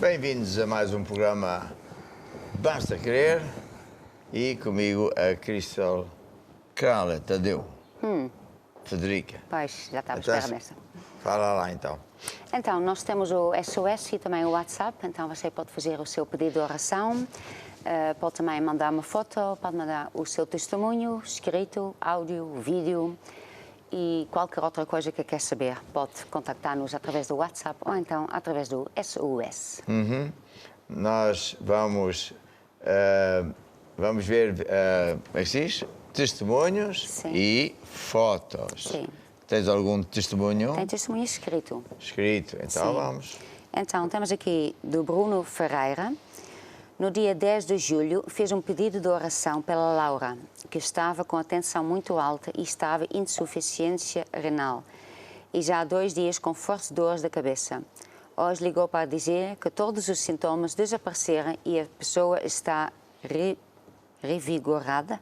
Bem-vindos a mais um programa Basta Querer e comigo a Cristal Carla Tadeu. Federica. Pois, já está à espera desta. Fala lá então. Então, nós temos o SOS e também o WhatsApp, então você pode fazer o seu pedido de oração, pode também mandar uma foto, pode mandar o seu testemunho, escrito, áudio, vídeo e qualquer outra coisa que quer saber. Pode contactar-nos através do WhatsApp ou então através do SOS. Nós vamos ver testemunhos Sim. e fotos. Sim. Tens algum testemunho? Tem testemunho escrito. Escrito, então Sim. vamos. Então, temos aqui do Bruno Ferreira. No dia 10 de julho, fez um pedido de oração pela Laura, que estava com a tensão muito alta e estava em insuficiência renal. E já há 2 dias com fortes dores da cabeça. Hoje ligou para dizer que todos os sintomas desapareceram e a pessoa está revigorada.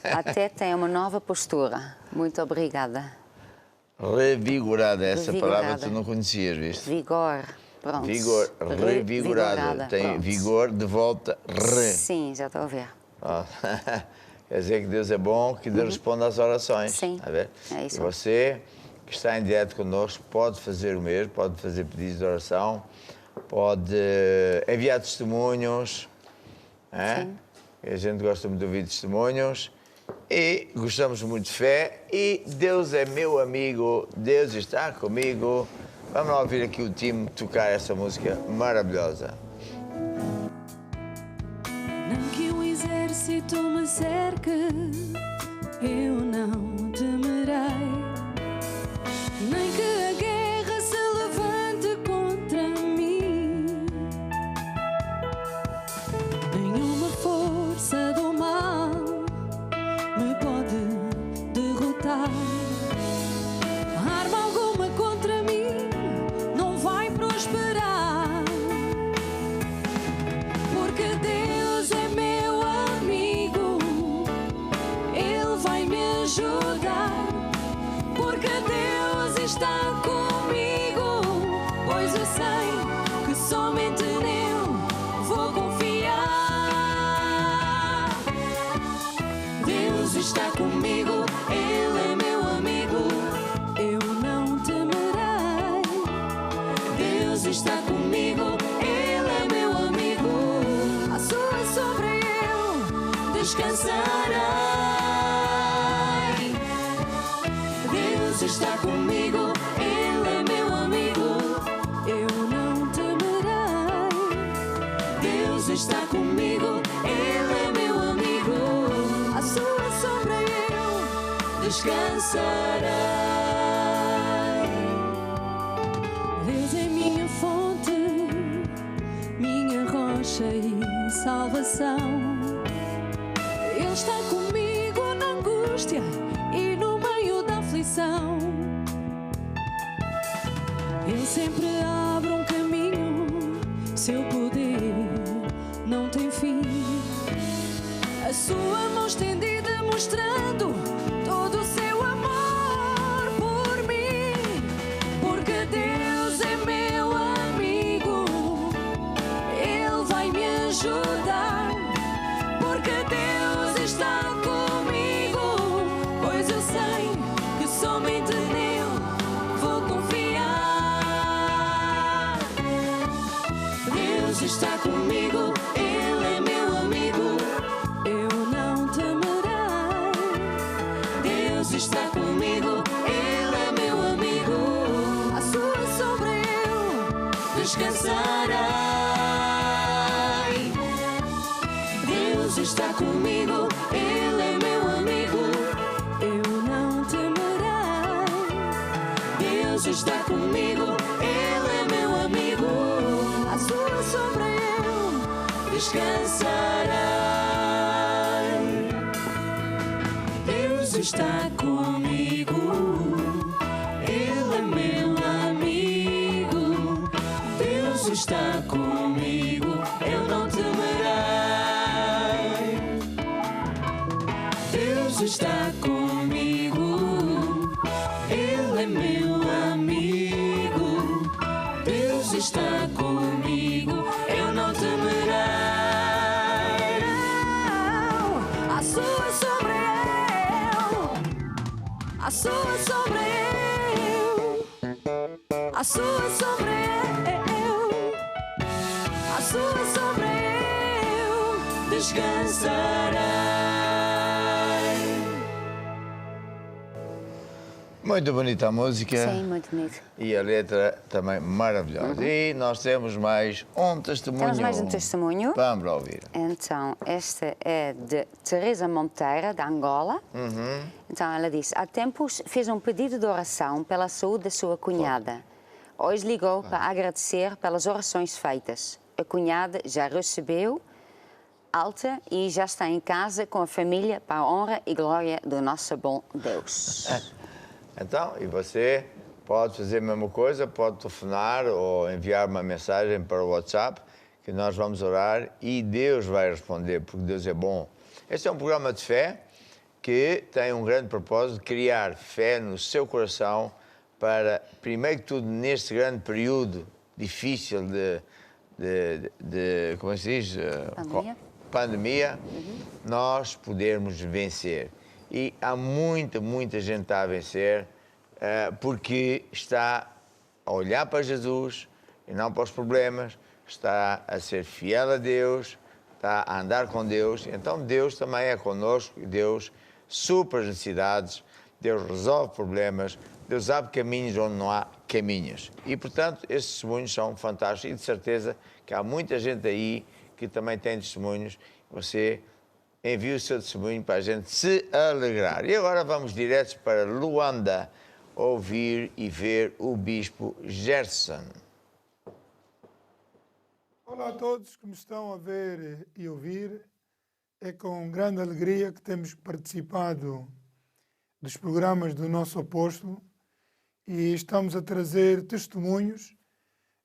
Até tem uma nova postura. Muito obrigada. Revigorada, essa Revigorada. palavra tu não conhecias, viste? Vigor. Pronto. Vigor, revigorada. Tem Pronto. vigor de volta, Sim, já estou a ver. Ah, quer dizer que Deus é bom, que Deus responde às orações. Sim, Está a ver? é isso. E você, que está em direto connosco, pode fazer o mesmo, pode fazer pedidos de oração, pode enviar testemunhos. Sim. A gente gosta muito de ouvir testemunhos e gostamos muito de fé e Deus é meu amigo, Deus está comigo. Vamos lá ouvir aqui o time tocar essa música maravilhosa. Não que o exército me cerque, eu não temerei, nem que a guerra se levante contra mim. Nenhuma força do mal me pode derrotar. Arma alguma contra mim não vai prosperar, porque Deus é meu amigo, Ele vai me ajudar, porque Deus está comigo, pois eu sei que somente nele vou confiar. Deus está comigo, Ele é meu amigo, eu não temerei. Deus está comigo, Ele é meu amigo, a sua sobre eu descansarei. Deus está comigo, Ele é meu amigo, eu não temerei. Deus está comigo, Ele é meu amigo, a sua sombra eu descansarei. Deus é minha fonte, minha rocha e salvação. Ele está comigo na angústia e no meio da aflição. Ele sempre abre um caminho, seu poder não tem fim. A sua mão estendida mostrando todo o seu amor por mim, porque Deus é meu amigo, Ele vai me ajudar, porque Deus está comigo, pois eu sei que somente nele vou confiar. Deus está comigo, Ele é meu amigo, eu não temerei. Deus está comigo, Ele é meu amigo, a sua sombra eu descansarei. Deus está comigo, Ele é meu amigo, eu não temerei. Deus está comigo, Ele é meu amigo, a sua sombra eu descansarei. Deus está comigo, Ele é meu amigo. Deus está comigo, eu não temerei. Deus está comigo, Ele é meu amigo. Deus está comigo. sua sombra eu, a sua sombra eu, a sua sombra eu descansarei. Muito bonita a música. Sim, muito bonito. E a letra também maravilhosa. E nós temos mais um testemunho. Temos mais um testemunho. Vamos lá ouvir. Então, esta é de Teresa Monteira, da Angola. Então, ela disse: há tempos fez um pedido de oração pela saúde da sua cunhada. Hoje ligou para agradecer pelas orações feitas. A cunhada já recebeu alta e já está em casa com a família para a honra e glória do nosso bom Deus. Então, e você pode fazer a mesma coisa, pode telefonar ou enviar uma mensagem para o WhatsApp, que nós vamos orar e Deus vai responder, porque Deus é bom. Este é um programa de fé que tem um grande propósito de criar fé no seu coração para, primeiro que tudo, neste grande período difícil de como se diz? Pandemia, nós podermos vencer. E há muita gente a vencer porque está a olhar para Jesus e não para os problemas, está a ser fiel a Deus, está a andar com Deus. Então Deus também é connosco, Deus supra as necessidades, Deus resolve problemas, Deus abre caminhos onde não há caminhos. E, portanto, esses testemunhos são fantásticos e de certeza que há muita gente aí que também tem testemunhos. Você envie o seu testemunho para a gente se alegrar. E agora vamos direto para Luanda ouvir e ver o Bispo Gerson. Olá a todos que me estão a ver e ouvir. É com grande alegria que temos participado dos programas do nosso apóstolo e estamos a trazer testemunhos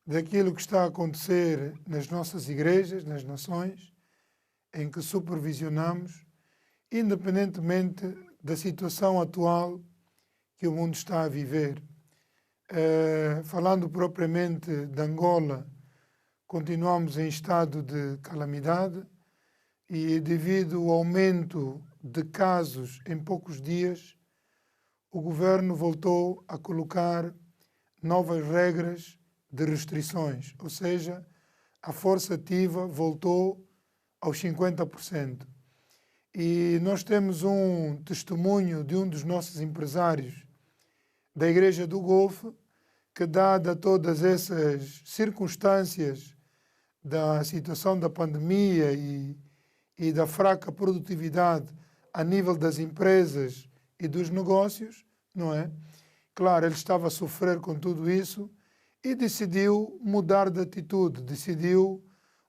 daquilo que está a acontecer nas nossas igrejas, nas nações, em que supervisionamos, independentemente da situação atual que o mundo está a viver. Falando propriamente de Angola, continuamos em estado de calamidade e, devido ao aumento de casos em poucos dias, o governo voltou a colocar novas regras de restrições, ou seja, a força ativa voltou aos 50%. E nós temos um testemunho de um dos nossos empresários da Igreja do Golfo, que, dada todas essas circunstâncias da situação da pandemia e da fraca produtividade a nível das empresas e dos negócios, não é? Claro, ele estava a sofrer com tudo isso e decidiu mudar de atitude, decidiu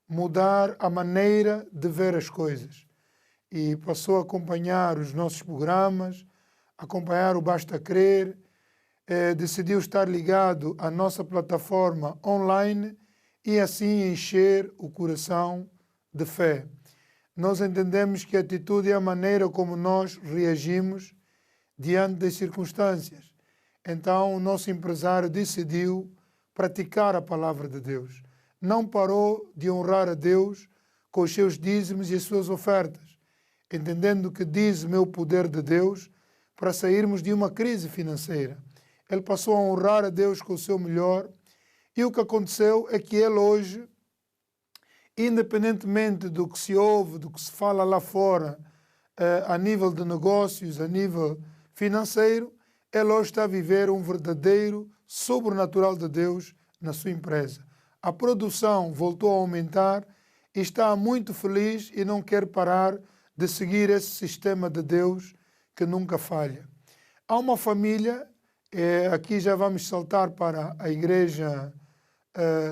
mudar a maneira de ver as coisas. E passou a acompanhar os nossos programas, acompanhar o Basta Crer, decidiu estar ligado à nossa plataforma online e assim encher o coração de fé. Nós entendemos que a atitude é a maneira como nós reagimos diante das circunstâncias. Então, o nosso empresário decidiu praticar a palavra de Deus. Não parou de honrar a Deus com os seus dízimos e as suas ofertas, entendendo que dízimo é o poder de Deus para sairmos de uma crise financeira. Ele passou a honrar a Deus com o seu melhor e o que aconteceu é que ele hoje, independentemente do que se ouve, do que se fala lá fora, a nível de negócios, a nível financeiro, ele hoje está a viver um verdadeiro sobrenatural de Deus na sua empresa. A produção voltou a aumentar e está muito feliz e não quer parar de seguir esse sistema de Deus que nunca falha. Há uma família, aqui já vamos saltar para a igreja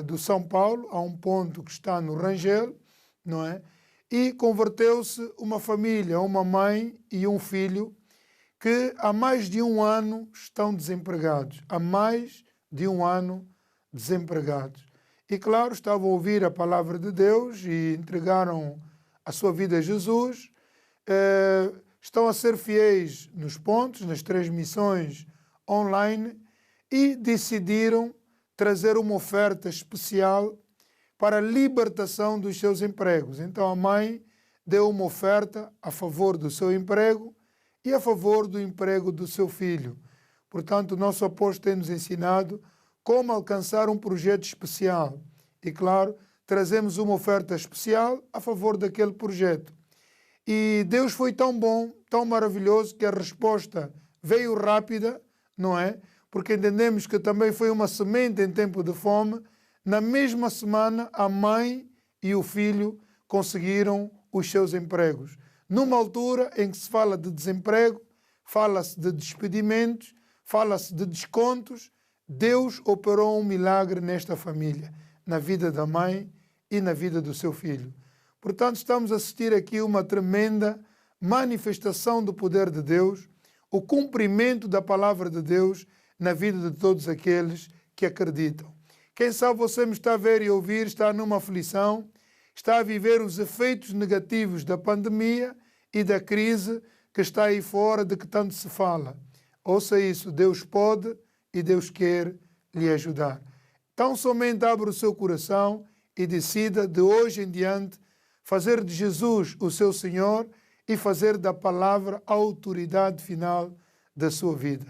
do São Paulo, há um ponto que está no Rangel, não é? E converteu-se uma família, uma mãe e um filho que há mais de um ano estão desempregados. Há mais de um ano desempregados. E claro, estavam a ouvir a palavra de Deus e entregaram a sua vida a Jesus. Estão a ser fiéis nos pontos, nas transmissões online e decidiram trazer uma oferta especial para a libertação dos seus empregos. Então a mãe deu uma oferta a favor do seu emprego e a favor do emprego do seu filho. Portanto, o nosso apóstolo tem nos ensinado como alcançar um projeto especial. E, claro, trazemos uma oferta especial a favor daquele projeto. E Deus foi tão bom, tão maravilhoso, que a resposta veio rápida, não é? Porque entendemos que também foi uma semente em tempo de fome. Na mesma semana, a mãe e o filho conseguiram os seus empregos. Numa altura em que se fala de desemprego, fala-se de despedimentos, fala-se de descontos, Deus operou um milagre nesta família, na vida da mãe e na vida do seu filho. Portanto, estamos a assistir aqui uma tremenda manifestação do poder de Deus, o cumprimento da palavra de Deus na vida de todos aqueles que acreditam. Quem sabe você me está a ver e ouvir, está numa aflição, está a viver os efeitos negativos da pandemia e da crise que está aí fora, de que tanto se fala. Ouça isso, Deus pode e Deus quer lhe ajudar. Tão somente abra o seu coração e decida de hoje em diante fazer de Jesus o seu Senhor e fazer da palavra a autoridade final da sua vida.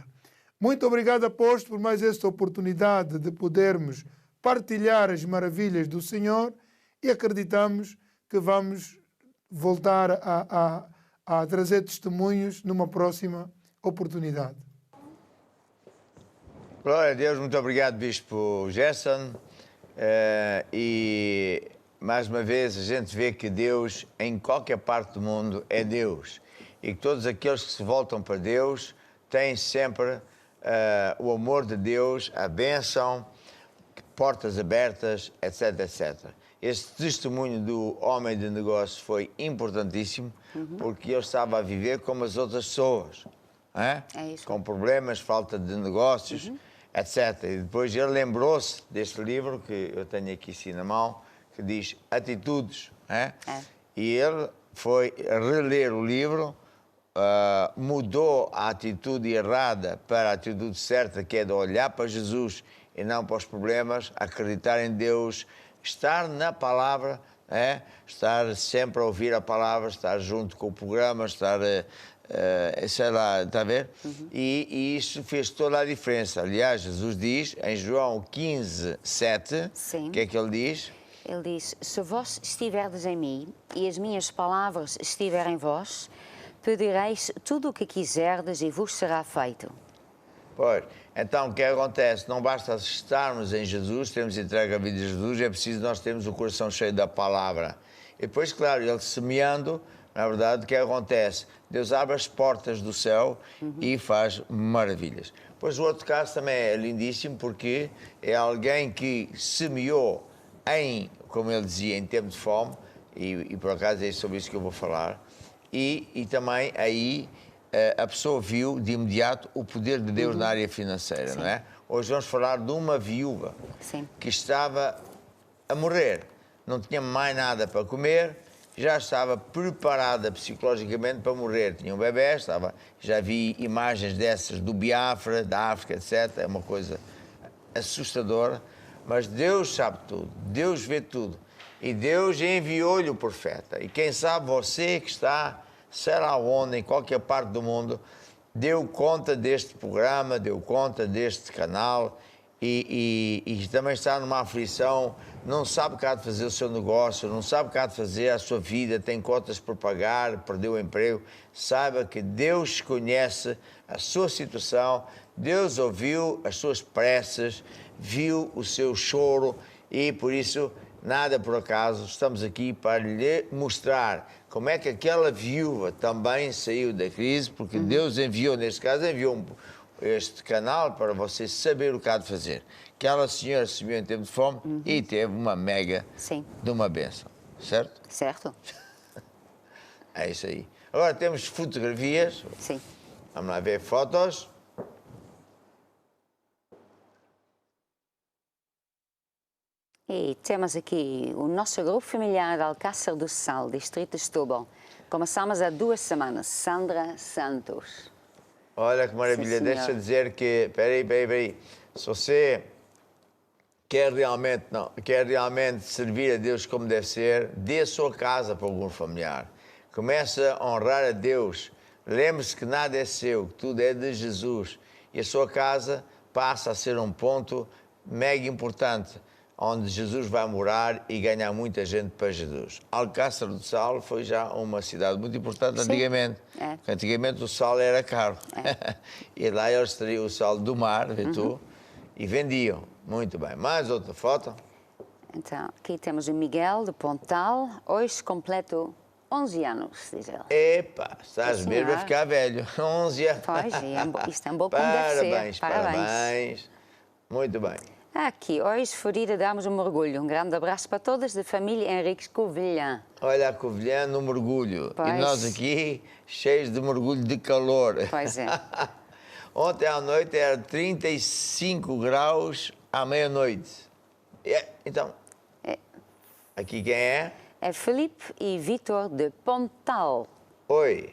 Muito obrigado, apóstolo, por mais esta oportunidade de podermos partilhar as maravilhas do Senhor e acreditamos que vamos voltar a trazer testemunhos numa próxima oportunidade. Glória a Deus, muito obrigado, Bispo Gerson. E mais uma vez a gente vê que Deus, em qualquer parte do mundo, é Deus. E que todos aqueles que se voltam para Deus têm sempre o amor de Deus, a bênção, portas abertas, etc, etc. Este testemunho do homem de negócio foi importantíssimo, porque ele estava a viver como as outras pessoas, É isso. com problemas, falta de negócios, etc. E depois ele lembrou-se deste livro, que eu tenho aqui assim na mão, que diz Atitudes. E ele foi reler o livro, mudou a atitude errada para a atitude certa, que é de olhar para Jesus e não para os problemas, acreditar em Deus, estar na palavra, estar sempre a ouvir a palavra, estar junto com o programa, estar, sei lá, está a ver? E isso fez toda a diferença. Aliás, Jesus diz, em João 15, 7, Sim. o que é que ele diz? Ele diz, se vós estiverdes em mim e as minhas palavras estiverem em vós, pedireis tudo o que quiserdes e vos será feito. Pois, então o que acontece? Não basta estarmos em Jesus, termos entregue a vida a Jesus, é preciso nós termos o coração cheio da palavra. E depois, claro, ele semeando, na verdade, o que acontece? Deus abre as portas do céu e faz maravilhas. Pois o outro caso também é lindíssimo, porque é alguém que semeou em, como ele dizia, em tempo de fome, e por acaso é sobre isso que eu vou falar, e também aí a pessoa viu de imediato o poder de Deus na área financeira, não é? Hoje vamos falar de uma viúva que estava a morrer, não tinha mais nada para comer, já estava preparada psicologicamente para morrer. Tinha um bebê, já vi imagens dessas do Biafra, da África, etc. É uma coisa assustadora, mas Deus sabe tudo, Deus vê tudo. E Deus enviou-lhe o profeta. E quem sabe você que está, sei lá onde, em qualquer parte do mundo, deu conta deste programa, deu conta deste canal e também está numa aflição, não sabe o que há de fazer o seu negócio, não sabe o que há de fazer a sua vida, tem contas por pagar, perdeu o emprego. Saiba que Deus conhece a sua situação, Deus ouviu as suas preces, viu o seu choro e, por isso, nada por acaso, estamos aqui para lhe mostrar como é que aquela viúva também saiu da crise, porque Deus enviou, neste caso, enviou este canal para você saber o que há de fazer. Aquela senhora subiu em tempo de fome e teve uma mega de uma bênção, certo? Certo. É isso aí. Agora temos fotografias. Sim. Vamos lá ver fotos. E temos aqui o nosso grupo familiar de Alcácer do Sal, distrito de Setúbal. Começamos há 2 semanas. Sandra Santos. Olha que maravilha. Sim, deixa eu dizer que... Peraí. Se você quer realmente servir a Deus como deve ser, dê a sua casa para algum familiar. Comece a honrar a Deus. Lembre-se que nada é seu, que tudo é de Jesus. e a sua casa passa a ser um ponto mega importante, onde Jesus vai morar e ganhar muita gente para Jesus. Alcácer do Sal foi já uma cidade muito importante antigamente. Porque antigamente o sal era caro. E lá eles traziam o sal do mar, vê tu, e vendiam. Muito bem. Mais outra foto. Então, aqui temos o Miguel de Pontal, hoje completo 11 anos, diz ele. Epa, estás Sim, mesmo a senhora. ficar velho. 11 anos. Pois, isto é um bom como deve ser. Parabéns, parabéns. Muito bem. Aqui, hoje, Ferida, damos um mergulho. Um grande abraço para todas da família Henriques Covilhã. Olha a Covilhã no mergulho. Pois. E nós aqui, cheios de mergulho de calor. Pois é. Ontem à noite era 35 graus à meia-noite. Então, aqui quem é? É Felipe e Vitor de Pontal. Oi.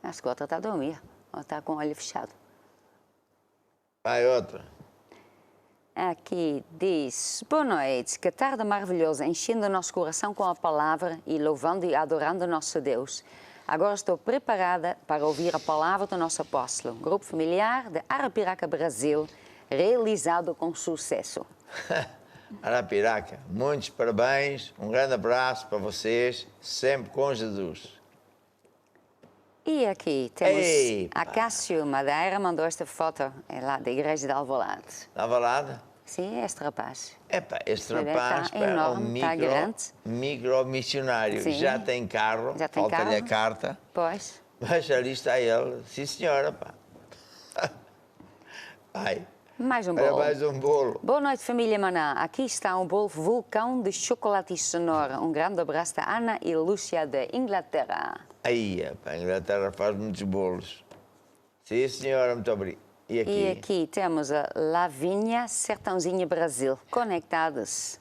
Acho que a outra está a dormir. Ou está com o olho fechado. Vai outra. Aqui diz: boa noite, que tarde maravilhosa, enchendo o nosso coração com a palavra e louvando e adorando o nosso Deus. Agora estou preparada para ouvir a palavra do nosso apóstolo. Grupo familiar de Arapiraca, Brasil, realizado com sucesso. Arapiraca, muitos parabéns, um grande abraço para vocês, sempre com Jesus. E aqui temos Epa. Acácio Madeira, mandou esta foto, é lá da igreja de Alvalade. Estava lá? Sim, este rapaz. Epá, este Ele rapaz está é um enorme, está grande. micro-missionário. Sim. Já tem carro, Já tem falta-lhe a carro. carta, Pois. mas ali está ele. Sim, senhora, pá. Ai, Mais um olha bolo. mais um bolo. Boa noite, família Maná. Aqui está um bolo vulcão de chocolate e cenoura. Um grande abraço da Ana e Lúcia da Inglaterra. Aí, pá, a Inglaterra faz muitos bolos. Sim, senhora, muito obrigado. E aqui? E aqui temos a Lavínia, Sertãozinho, Brasil. Conectados.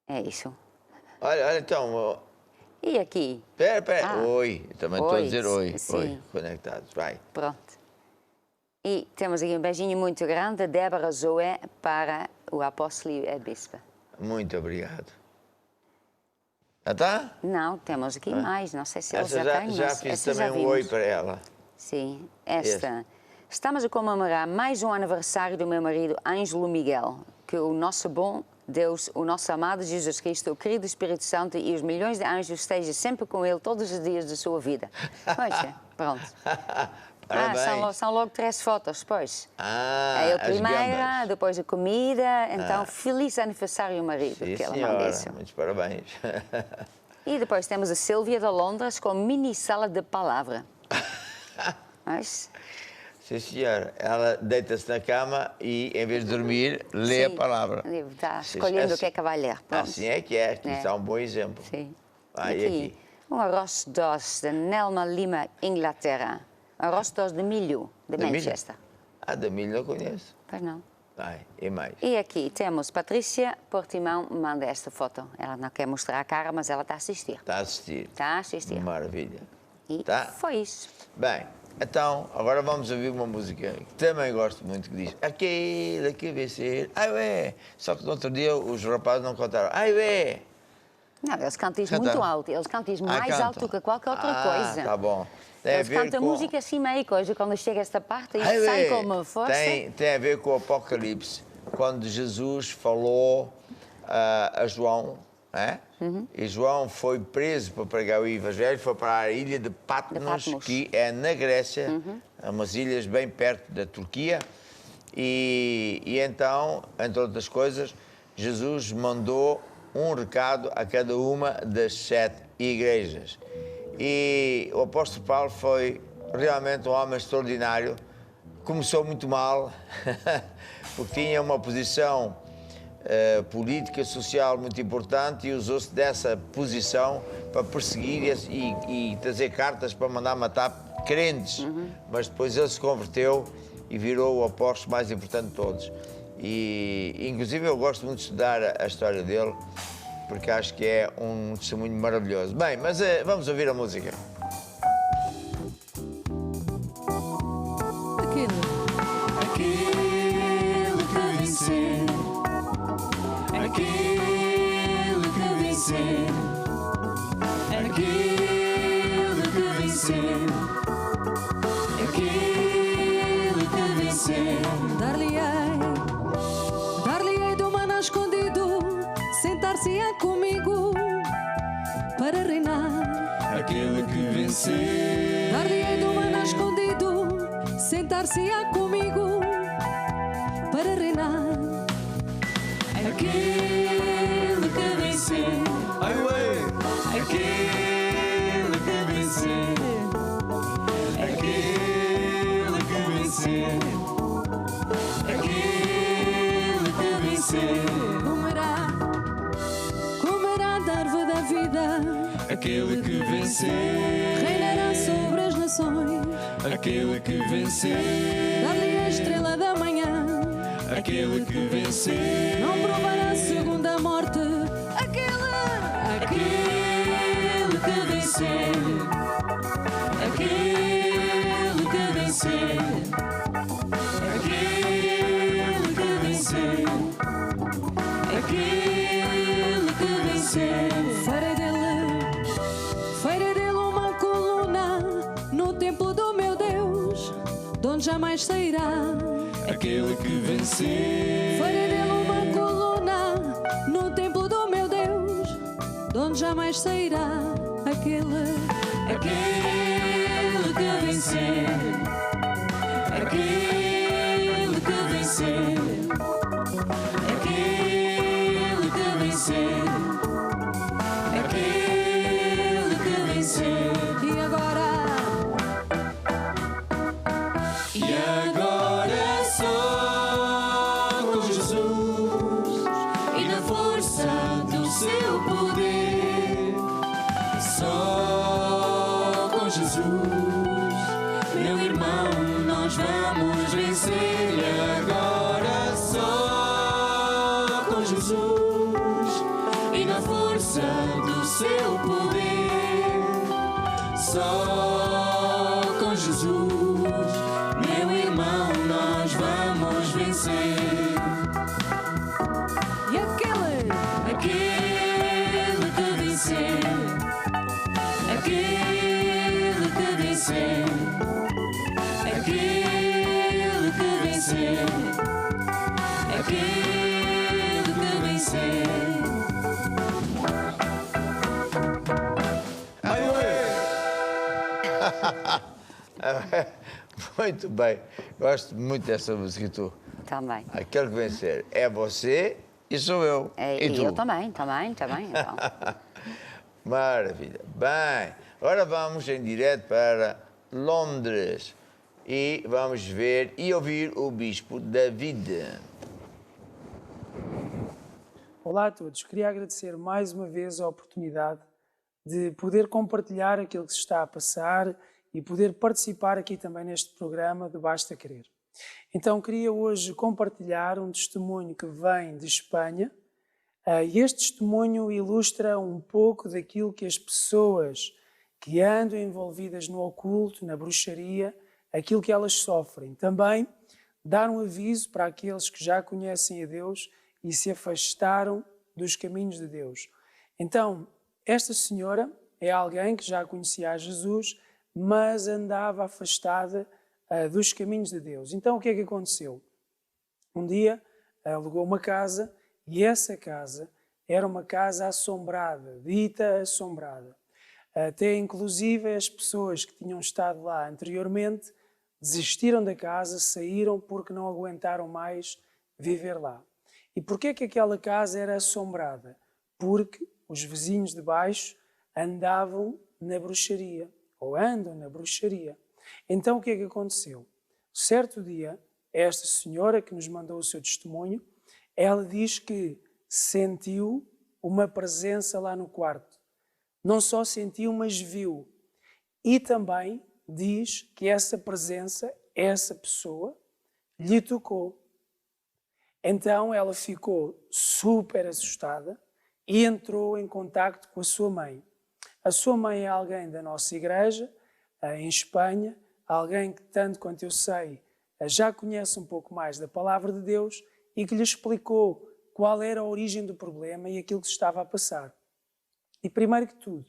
É isso. Olha, então, E aqui? pera. Ah. Oi, eu também estou a Oi, dizer oi. sim. Oi, conectados, vai. Pronto. E temos aqui um beijinho muito grande, Débora Zoé, para o apóstolo e a bispa. Muito obrigado. Já está? Não, temos aqui mais, não sei se eles Essa já têm. já mas fiz essa também já um oi vimos. para ela. Sim, esta. Estamos a comemorar mais um aniversário do meu marido, Ângelo Miguel. Que o nosso bom Deus, o nosso amado Jesus Cristo, o querido Espírito Santo e os milhões de anjos estejam sempre com ele todos os dias da sua vida. Pois, pronto. Parabéns. São logo 3 fotos, pois. Ah, A as primeira, gambas. depois a comida, então feliz aniversário, marido, Sim, que ela senhora. manda isso. Muitos parabéns. E depois temos a Sílvia de Londres com mini sala de palavra. Mas, Sim, senhora. Ela deita-se na cama e, em vez de dormir, lê sim, a palavra. Está Sim, escolhendo o assim- que é que vai ler. Pronto. Assim é que é. Isso é um bom exemplo. Sim. Vai, e aqui? Um arroz doce de Nelma Lima, Inglaterra. Arroz doce de milho, de Da milho? Manchester. Ah, da milho não conheço. Pois não. Vai, e mais? E aqui temos Patrícia Portimão, manda esta foto. Ela não quer mostrar a cara, mas ela está a assistir. Está a assistir. Está a assistir. Maravilha. E Tá. foi isso. Bem, então, agora vamos ouvir uma música que também gosto muito, que diz aquele que vai ser, ai ué. Só que no outro dia os rapazes não contaram, ai ué. Não, eles cantam isso Cantam. muito alto. Eles cantam isso mais cantam. alto do que qualquer outra coisa. Tá bom. Tem a Eles ver cantam com... música assim meio coisa. Quando chega esta parte, Ai, eles saem ué. com uma força. Tem a ver com o Apocalipse, quando Jesus falou a João, né? E João foi preso para pregar o Evangelho, foi para a ilha de Patmos, que é na Grécia, umas ilhas bem perto da Turquia. E então, entre outras coisas, Jesus mandou um recado a cada uma das 7 igrejas. E o apóstolo Paulo foi realmente um homem extraordinário. Começou muito mal, porque tinha uma posição política, social muito importante e usou-se dessa posição para perseguir e trazer cartas para mandar matar crentes. Mas depois ele se converteu e virou o apóstolo mais importante de todos. E, inclusive, eu gosto muito de estudar a história dele, porque acho que é um testemunho maravilhoso. Bem, mas vamos ouvir a música. Aquele que vencer, aquele que vencer, aquele que vencer, aquele far-se-á comigo para reinar. Aquele que vencer, aquele que vencer, aquele que vencer, aquele que vencer, comerá da árvore da vida. Aquele que vencer, Reinará sobre as nações. aquele que vencer, Dar-lhe a estrela da manhã. aquele que vencer, Não provará a segunda morte. Aquele que vencer, aquele que vencer, aquele que vencer, aquele que vencer. Farei dele uma coluna no templo do meu Deus, de onde jamais sairá. aquele que vencer, Farei dele uma coluna no templo do meu Deus, de onde jamais sairá. Aquele que vencer, aquele que vencer, aquele que vencer, aquele que vencer. e agora só com Jesus E na força do seu poder, só com Jesus, meu irmão, nós vamos vencer. e agora só com Jesus, E na força do seu poder, só com Jesus, meu irmão, nós vamos vencer. E aquele que vencer, aquele que vencer, aquele que vencer, aquele que vencer. Muito bem. Gosto muito dessa música, e tu? Também. Aquele que vencer é você e sou eu. É, e tu? eu também. Então. Maravilha. Bem, agora vamos em direto para Londres e vamos ver e ouvir o Bispo David. Olá a todos, queria agradecer mais uma vez a oportunidade de poder compartilhar aquilo que se está a passar e poder participar aqui também neste programa de Basta Querer. Então queria hoje compartilhar um testemunho que vem de Espanha e este testemunho ilustra um pouco daquilo que as pessoas que andam envolvidas no oculto, na bruxaria, aquilo que elas sofrem. Também dar um aviso para aqueles que já conhecem a Deus e se afastaram dos caminhos de Deus. Então, esta senhora é alguém que já conhecia a Jesus, mas andava afastada dos caminhos de Deus. Então, o que é que aconteceu? Um dia, alugou uma casa e essa casa era uma casa assombrada, dita assombrada. Até, inclusive, as pessoas que tinham estado lá anteriormente desistiram da casa, saíram porque não aguentaram mais viver lá. E porquê que aquela casa era assombrada? Porque os vizinhos de baixo andavam na bruxaria, ou andam na bruxaria. Então o que é que aconteceu? Certo dia, esta senhora que nos mandou o seu testemunho, ela diz que sentiu uma presença lá no quarto. Não só sentiu, mas viu. E também diz que essa presença, essa pessoa, lhe tocou. Então ela ficou super assustada e entrou em contacto com a sua mãe. A sua mãe é alguém da nossa igreja, em Espanha, alguém que, tanto quanto eu sei, já conhece um pouco mais da palavra de Deus e que lhe explicou qual era a origem do problema e aquilo que se estava a passar. E primeiro que tudo,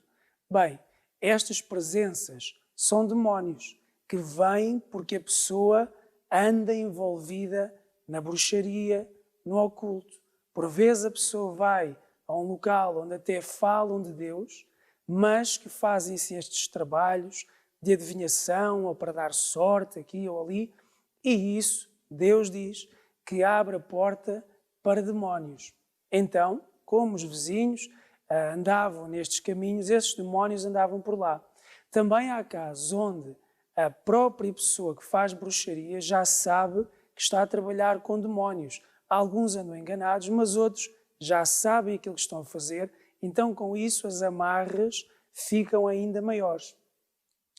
bem, estas presenças são demónios que vêm porque a pessoa anda envolvida na bruxaria, no oculto. Por vezes a pessoa vai a um local onde até falam de Deus, mas que fazem-se estes trabalhos de adivinhação ou para dar sorte aqui ou ali, E isso, Deus diz, que abre a porta para demónios. Então, como os vizinhos andavam nestes caminhos, esses demónios andavam por lá. Também há casos onde a própria pessoa que faz bruxaria já sabe que está a trabalhar com demónios. Alguns andam enganados, mas outros já sabem aquilo que estão a fazer, então com isso as amarras ficam ainda maiores.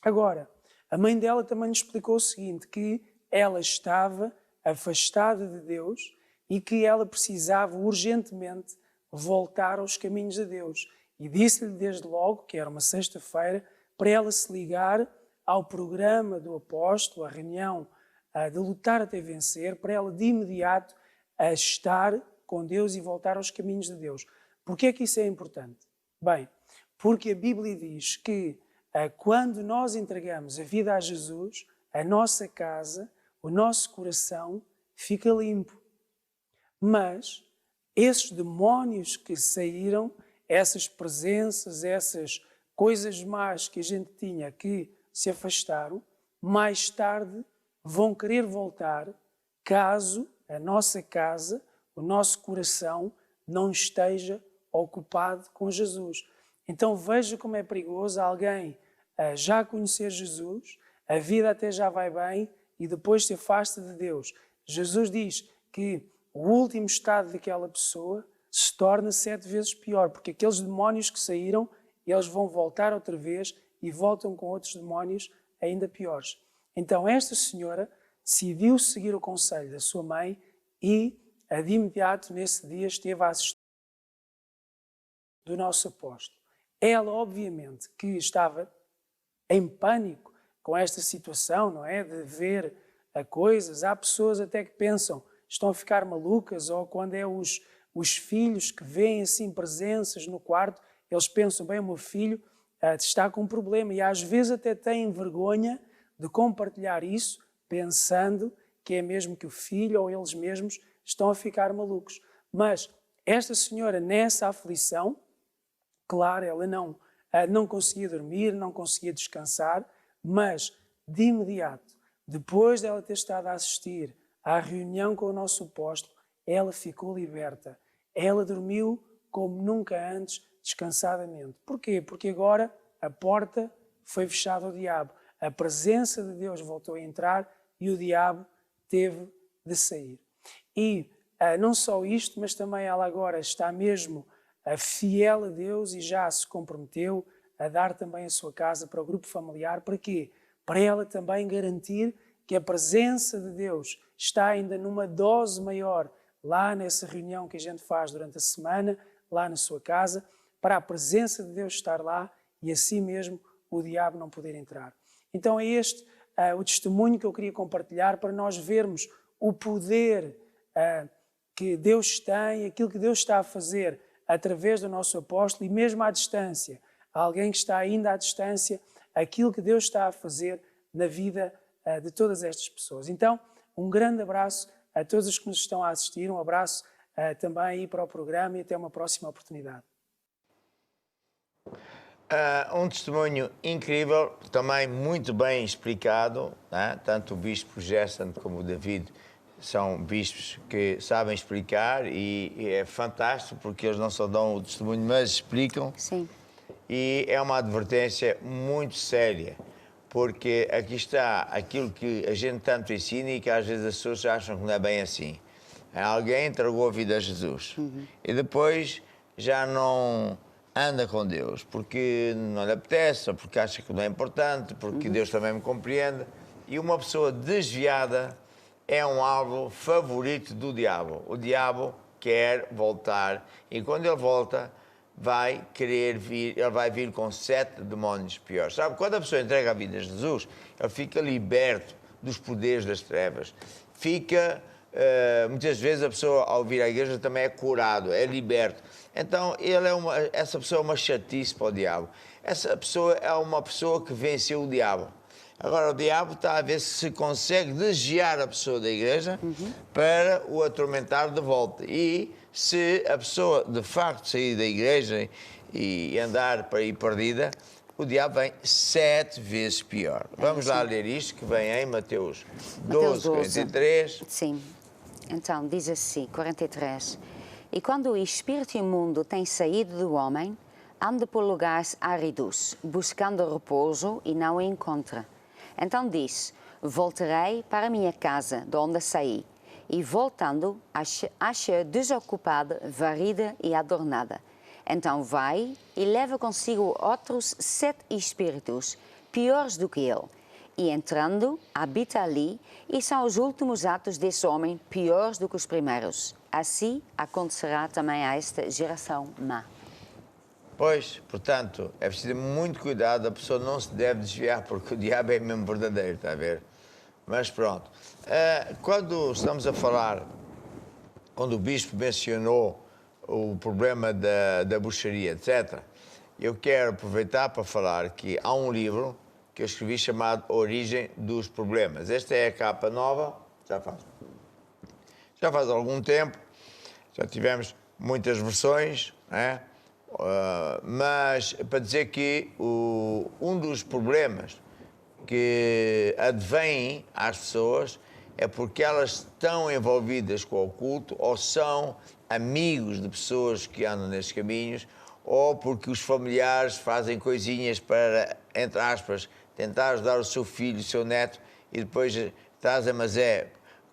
Agora, a mãe dela também nos explicou o seguinte, que ela estava afastada de Deus e que ela precisava urgentemente voltar aos caminhos de Deus. E disse-lhe desde logo, que era uma sexta-feira, para ela se ligar ao programa do apóstolo, a reunião de lutar até vencer, para ela de imediato estar com Deus e voltar aos caminhos de Deus. Porquê é que isso é importante? Bem, porque a Bíblia diz que quando nós entregamos a vida a Jesus, a nossa casa, o nosso coração fica limpo. Mas esses demónios que saíram, essas presenças, essas coisas más que a gente tinha que se afastaram, mais tarde vão querer voltar caso a nossa casa, o nosso coração não esteja ocupado com Jesus. Então veja como é perigoso alguém já conhecer Jesus, a vida até já vai bem e depois se afasta de Deus. Jesus diz que o último estado daquela pessoa se torna 7 vezes pior, porque aqueles demónios que saíram, eles vão voltar outra vez e voltam com outros demónios ainda piores. Então esta senhora decidiu seguir o conselho da sua mãe e de imediato nesse dia esteve a assistir do nosso apóstolo. Ela obviamente que estava em pânico com esta situação, não é? De ver coisas. Há pessoas até que pensam, estão a ficar malucas, ou quando é os filhos que veem assim presenças no quarto, eles pensam, bem, o meu filho está com um problema, e às vezes até têm vergonha de compartilhar isso, pensando que é mesmo que o filho ou eles mesmos estão a ficar malucos. Mas esta senhora, nessa aflição, claro, ela não conseguia dormir, não conseguia descansar, mas de imediato, depois dela ter estado a assistir à reunião com o nosso apóstolo, ela ficou liberta. Ela dormiu como nunca antes, descansadamente. Porquê? Porque agora a porta foi fechada ao diabo. A presença de Deus voltou a entrar e o diabo teve de sair. E não só isto, mas também ela agora está mesmo fiel a Deus e já se comprometeu a dar também a sua casa para o grupo familiar. Para quê? Para ela também garantir que a presença de Deus está ainda numa dose maior lá nessa reunião que a gente faz durante a semana, lá na sua casa, para a presença de Deus estar lá e assim mesmo o diabo não poder entrar. Então é este o testemunho que eu queria compartilhar para nós vermos o poder que Deus tem, aquilo que Deus está a fazer através do nosso apóstolo e mesmo à distância, alguém que está ainda à distância, aquilo que Deus está a fazer na vida de todas estas pessoas. Então, um grande abraço a todos os que nos estão a assistir, um abraço também aí para o programa e até uma próxima oportunidade. Um testemunho incrível, também muito bem explicado, né? Tanto o bispo Gerson como o David são bispos que sabem explicar e é fantástico porque eles não só dão o testemunho, mas explicam. Sim. E é uma advertência muito séria, porque aqui está aquilo que a gente tanto ensina e que às vezes as pessoas acham que não é bem assim. Alguém entregou a vida a Jesus e depois já não anda com Deus, porque não lhe apetece, ou porque acha que não é importante, porque Deus também me compreende. E uma pessoa desviada é um alvo favorito do diabo. O diabo quer voltar e quando ele volta vai querer vir, ele vai vir com 7 demónios piores. Sabe, quando a pessoa entrega a vida a Jesus, ele fica liberto dos poderes das trevas. Fica, muitas vezes a pessoa ao vir à igreja também é curado, é liberto. Então essa pessoa é uma chatice para o diabo. Essa pessoa é uma pessoa que venceu o diabo. Agora o diabo está a ver se consegue desviar a pessoa da igreja para o atormentar de volta. E se a pessoa de facto sair da igreja e andar para ir perdida, o diabo vem 7 vezes pior. Vamos lá ler isto, que vem em Mateus 12, 43. Sim. Então, diz assim, 43. E quando o espírito imundo tem saído do homem, anda por lugares áridos, buscando repouso e não o encontra. Então diz, voltarei para a minha casa, de onde saí. E voltando, acha desocupada, varrida e adornada. Então vai e leva consigo outros 7 espíritos, piores do que ele. E entrando, habita ali, e são os últimos atos desse homem piores do que os primeiros. Assim acontecerá também a esta geração má. Pois, portanto, é preciso ter muito cuidado, a pessoa não se deve desviar, porque o diabo é mesmo verdadeiro, está a ver? Mas pronto. Quando estamos a falar, quando o bispo mencionou o problema da bruxaria, etc., eu quero aproveitar para falar que há um livro que eu escrevi chamado Origem dos Problemas. Esta é a capa nova, já faz algum tempo, já tivemos muitas versões, né? Mas para dizer que um dos problemas que advêm às pessoas é porque elas estão envolvidas com o oculto ou são amigos de pessoas que andam nesses caminhos ou porque os familiares fazem coisinhas para, entre aspas, tentar ajudar o seu filho, o seu neto e depois trazem, mas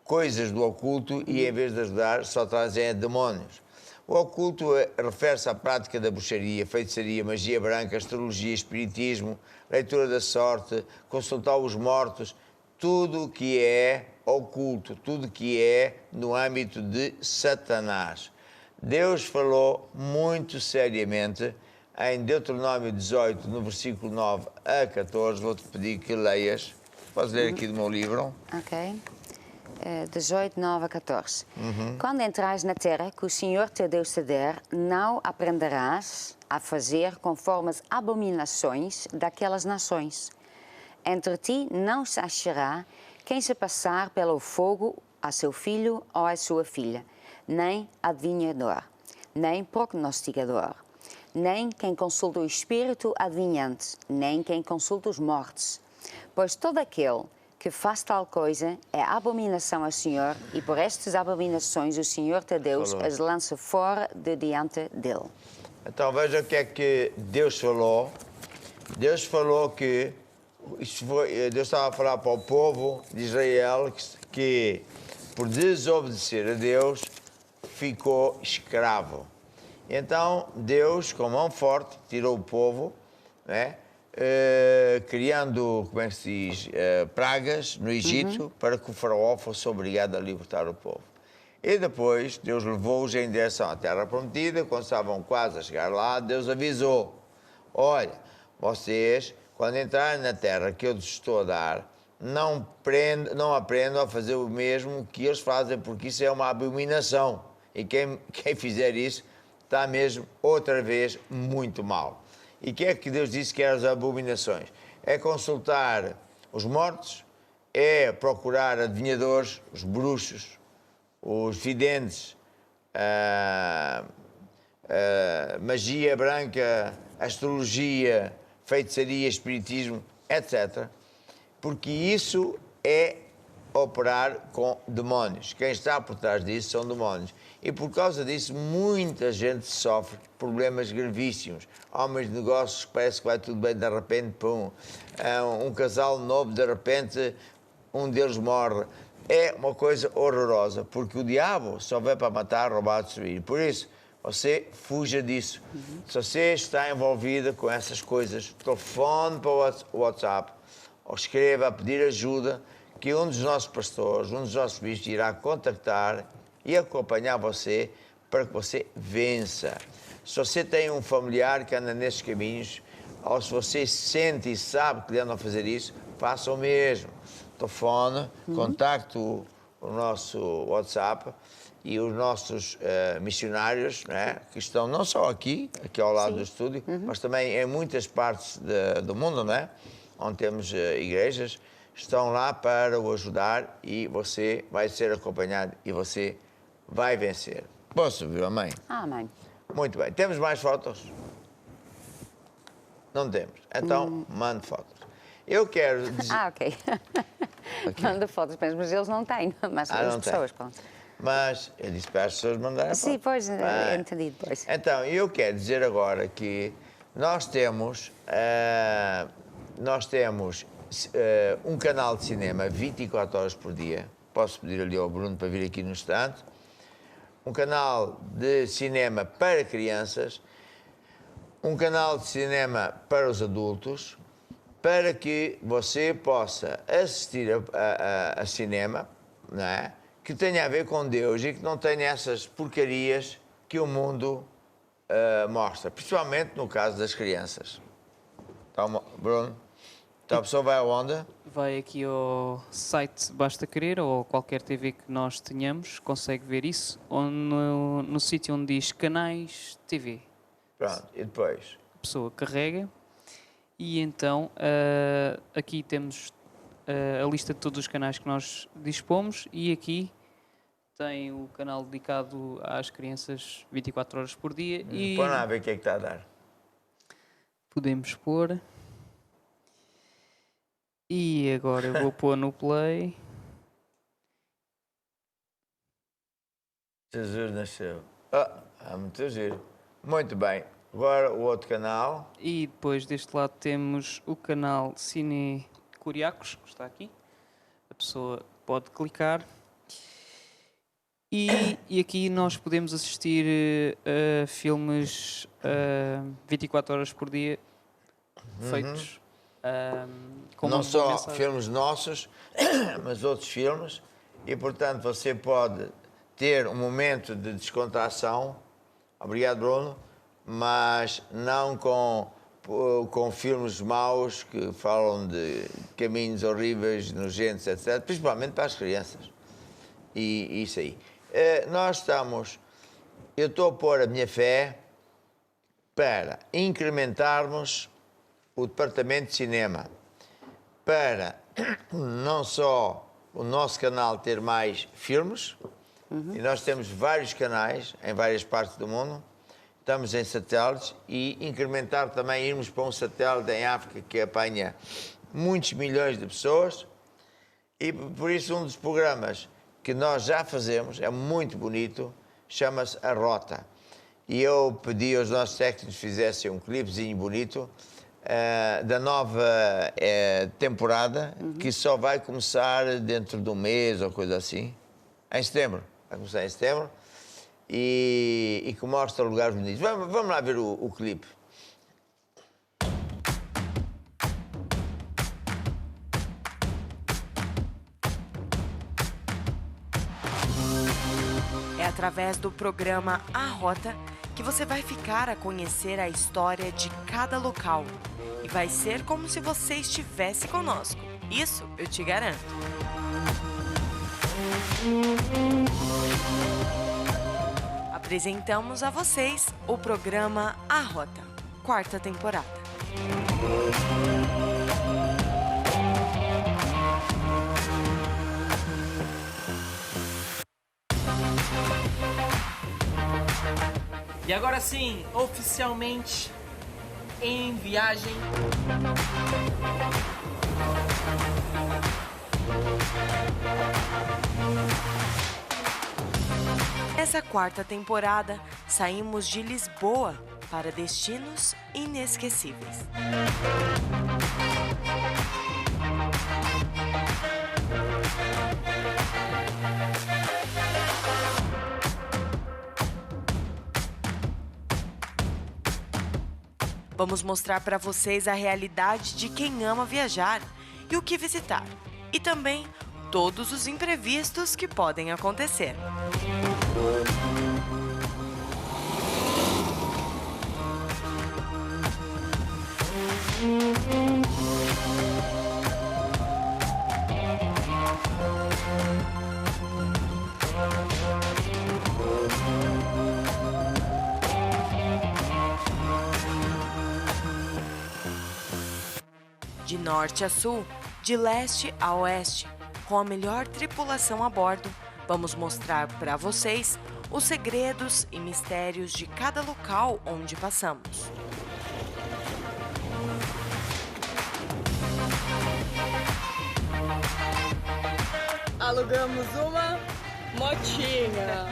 coisas do oculto e em vez de ajudar só trazem demónios. O oculto refere-se à prática da bruxaria, feitiçaria, magia branca, astrologia, espiritismo, leitura da sorte, consultar os mortos, tudo o que é oculto, tudo o que é no âmbito de Satanás. Deus falou muito seriamente em Deuteronômio 18, no versículo 9 a 14, vou-te pedir que leias. Podes ler aqui do meu livro. Ok. 18, 9 a 14. Quando entrares na terra que o Senhor teu Deus te der, não aprenderás a fazer conforme as abominações daquelas nações. Entre ti não se achará quem se passar pelo fogo a seu filho ou a sua filha, nem adivinhador, nem prognosticador, nem quem consulta o espírito adivinhante, nem quem consulta os mortos. Pois todo aquele que faz tal coisa é abominação ao Senhor, e por estas abominações o Senhor teu Deus as lança fora de diante dele. Então veja o que é que Deus falou. Deus falou que Deus estava a falar para o povo de Israel que por desobedecer a Deus ficou escravo. Então Deus, com mão forte, tirou o povo, né? Criando, como é que se diz, pragas no Egito para que o faraó fosse obrigado a libertar o povo. E depois Deus levou-os em direção à terra prometida. Quando estavam quase a chegar lá, Deus avisou: olha, vocês, quando entrarem na terra que eu vos estou a dar, não aprendam a fazer o mesmo que eles fazem, porque isso é uma abominação. E quem fizer isso está mesmo outra vez muito mal. E o que é que Deus disse que eram as abominações? É consultar os mortos, é procurar adivinhadores, os bruxos, os videntes, magia branca, astrologia, feitiçaria, espiritismo, etc. Porque isso é operar com demónios. Quem está por trás disso são demónios. E por causa disso, muita gente sofre problemas gravíssimos. Homens de negócios que parece que vai tudo bem, de repente, pum. Um casal novo, de repente, um deles morre. É uma coisa horrorosa, porque o diabo só vem para matar, roubar, destruir. Por isso, você fuja disso. Se você está envolvida com essas coisas, telefone para o WhatsApp, ou escreva a pedir ajuda, que um dos nossos pastores, um dos nossos bispos irá contactar e acompanhar você para que você vença. Se você tem um familiar que anda nesses caminhos, ou se você sente e sabe que andam a fazer isso, faça o mesmo. Telefone, contacte o nosso WhatsApp e os nossos missionários, né, que estão não só aqui ao lado do estúdio, mas também em muitas partes do mundo, né, onde temos igrejas, estão lá para o ajudar e você vai ser acompanhado e você vai vencer. Posso ouvir, amém? Amém. Muito bem. Temos mais fotos? Não temos. Então, mande fotos. Eu quero dizer... Ah, ok. Manda fotos, mas eles não têm, mas as não pessoas, tem. pronto. Mas eu disse para as pessoas mandarem Sim, fotos. pois, eu entendi depois. Então, eu quero dizer agora que nós temos um canal de cinema 24 horas por dia. Posso pedir ali ao Bruno para vir aqui no instante. Um canal de cinema para crianças, um canal de cinema para os adultos, para que você possa assistir a cinema, não é? Que tenha a ver com Deus e que não tenha essas porcarias que o mundo mostra, principalmente no caso das crianças. Então, Bruno, então a pessoa vai aonde? Vai aqui ao site Basta Querer ou qualquer TV que nós tenhamos, consegue ver isso, ou no sítio onde diz Canais TV. Pronto, e depois? A pessoa carrega e então aqui temos a lista de todos os canais que nós dispomos e aqui tem o canal dedicado às crianças 24 horas por dia. E Põe lá a ver o que é que está a dar. podemos pôr. E agora eu vou pôr no play. Jesus nasceu. Muito giro. Muito bem. Agora o outro canal. E depois deste lado temos o canal Cine Curiacos, que está aqui. A pessoa pode clicar. E aqui nós podemos assistir a filmes 24 horas por dia, feitos com Não uma boa só mensagem. filmes nossos, mas outros filmes. E, portanto, você pode ter um momento de descontração. Obrigado, Bruno. Mas não com filmes maus que falam de caminhos horríveis, nojentos, etc. Principalmente para as crianças. E isso aí. Eu estou a pôr a minha fé para incrementarmos o departamento de cinema, para não só o nosso canal ter mais filmes, e nós temos vários canais em várias partes do mundo, estamos em satélites, e incrementar também, irmos para um satélite em África que apanha muitos milhões de pessoas, e por isso um dos programas que nós já fazemos, é muito bonito, chama-se A Rota. E eu pedi aos nossos técnicos que fizessem um clipezinho bonito da nova temporada, que só vai começar dentro de um mês ou coisa assim. Em setembro. Vai começar em setembro. E que mostra lugares bonitos. Vamos lá ver o clipe. É através do programa A Rota que você vai ficar a conhecer a história de cada local. E vai ser como se você estivesse conosco. Isso eu te garanto. Apresentamos a vocês o programa A Rota, 4ª temporada. E agora sim, oficialmente em viagem. Nessa 4ª temporada, saímos de Lisboa para destinos inesquecíveis. Vamos mostrar para vocês a realidade de quem ama viajar e o que visitar. E também todos os imprevistos que podem acontecer. De norte a sul, de leste a oeste, com a melhor tripulação a bordo, vamos mostrar para vocês os segredos e mistérios de cada local onde passamos. alugamos uma motinha.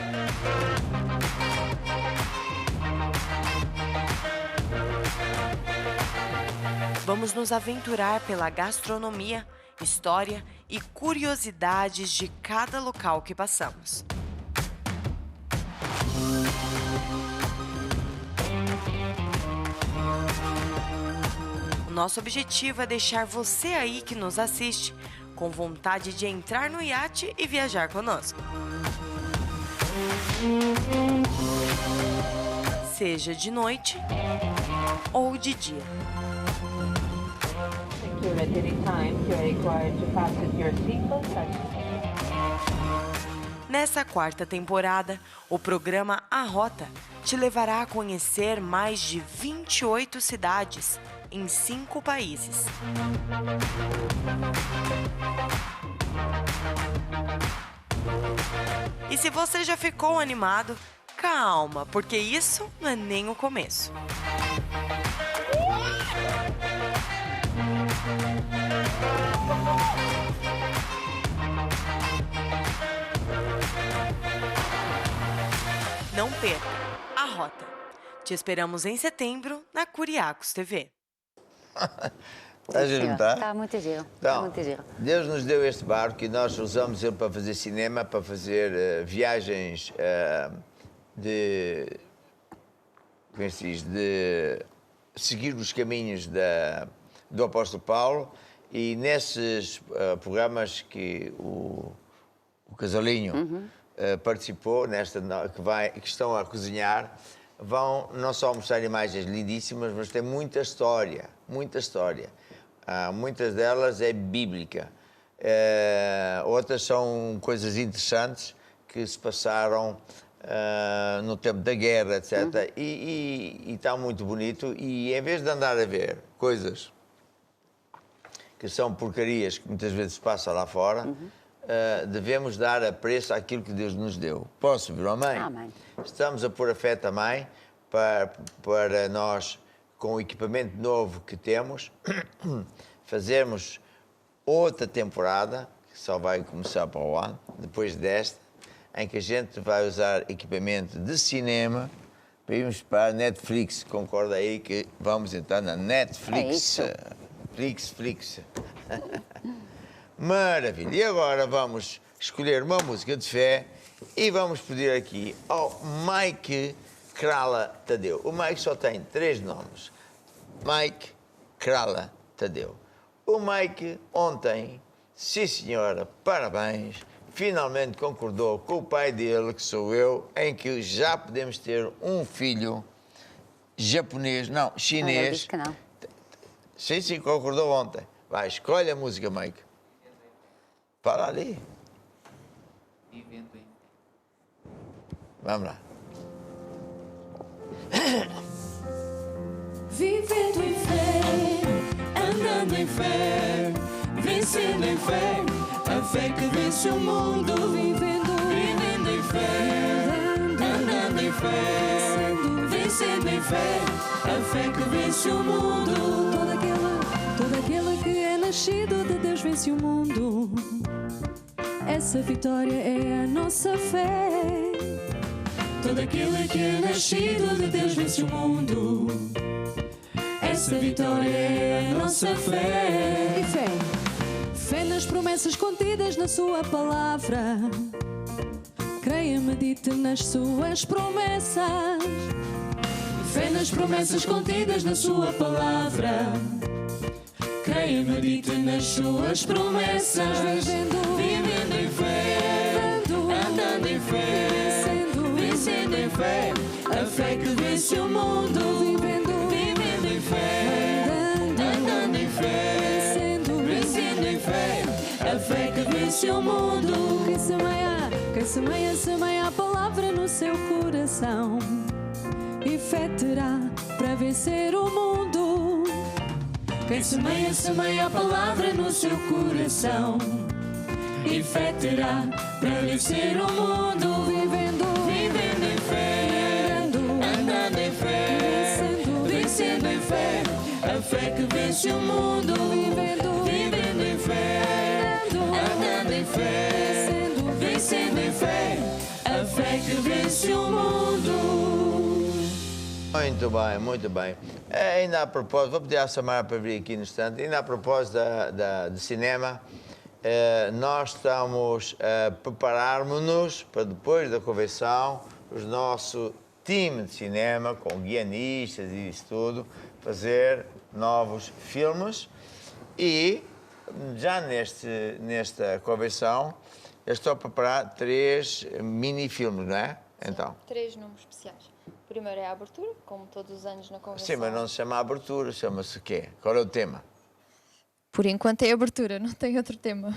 Vamos nos aventurar pela gastronomia, história e curiosidades de cada local que passamos. O nosso objetivo é deixar você aí que nos assiste com vontade de entrar no iate e viajar conosco. Seja de noite ou de dia. Nessa quarta temporada, o programa A Rota te levará a conhecer mais de 28 cidades em 5 países. E se você já ficou animado, calma, porque isso não é nem o começo. Não perca A Rota. Te esperamos em setembro na Curiacos TV. Está giro, não está? Está muito giro. Então, Está muito giro. Deus nos deu este barco e nós usamos ele para fazer cinema, para fazer viagens de... Como é que se diz? De seguir os caminhos do apóstolo Paulo, e nesses programas que o Casalinho participou, que estão a cozinhar, vão não só mostrar imagens lindíssimas, mas tem muita história, muita história. Muitas delas é bíblica, outras são coisas interessantes que se passaram no tempo da guerra, etc. E está muito bonito, e em vez de andar a ver coisas que são porcarias que muitas vezes se passa lá fora, devemos dar apreço àquilo que Deus nos deu. Posso ouvir, amém? Amém. Estamos a pôr a fé também para nós, com o equipamento novo que temos, fazermos outra temporada, que só vai começar para o ano, depois desta, em que a gente vai usar equipamento de cinema para irmos para a Netflix. Concorda aí que vamos entrar na Netflix? É isso. Flix. Maravilha. E agora vamos escolher uma música de fé e vamos pedir aqui ao Mike Krala Tadeu. O Mike só tem 3 nomes. Mike Krala Tadeu. O Mike ontem, sim senhora, parabéns, finalmente concordou com o pai dele, que sou eu, em que já podemos ter um filho japonês, não, Ele chinês. diz que não. Sim, concordou ontem. Vai, escolhe a música, Mike. Fala ali. Vamos lá. Vivendo em fé, andando em fé, vencendo em fé, a fé que vence o mundo. Vivendo em fé, andando em fé, vencendo em fé, a fé que vence o mundo. Todo aquele que é nascido de Deus vence o mundo. Essa vitória é a nossa fé. Todo aquele que é nascido de Deus vence o mundo. Essa vitória é a nossa fé. E fé? Fé nas promessas contidas na sua palavra. Creia, medite nas suas promessas. Fé nas promessas contidas na sua palavra. Creia, medite nas suas promessas. Vivendo em fé, andando em fé, vencendo em fé, a fé que vence o mundo. Vivendo em fé, andando em fé, vencendo em fé, a fé que vence o mundo. Quem semeia a palavra no seu coração, e fé terá para vencer o mundo. Quem semeia a palavra no seu coração, e fé terá para vencer o mundo. Vivendo em fé, andando em fé, vencendo em fé, a fé que vence o mundo. Vivendo em fé, andando em fé, a fé que vence o mundo. Muito bem, muito bem. Ainda a propósito, vou pedir à Samara para vir aqui no instante, ainda a propósito de cinema, nós estamos a prepararmos-nos para depois da convenção, o nosso time de cinema, com guionistas e isso tudo, fazer novos filmes e já nesta convenção eu estou a preparar 3 mini-filmes, não é? Então. 3 números especiais. O primeiro é a abertura, como todos os anos na convenção. Sim, mas não se chama abertura, chama-se o quê? Qual é o tema? Por enquanto é abertura, não tem outro tema.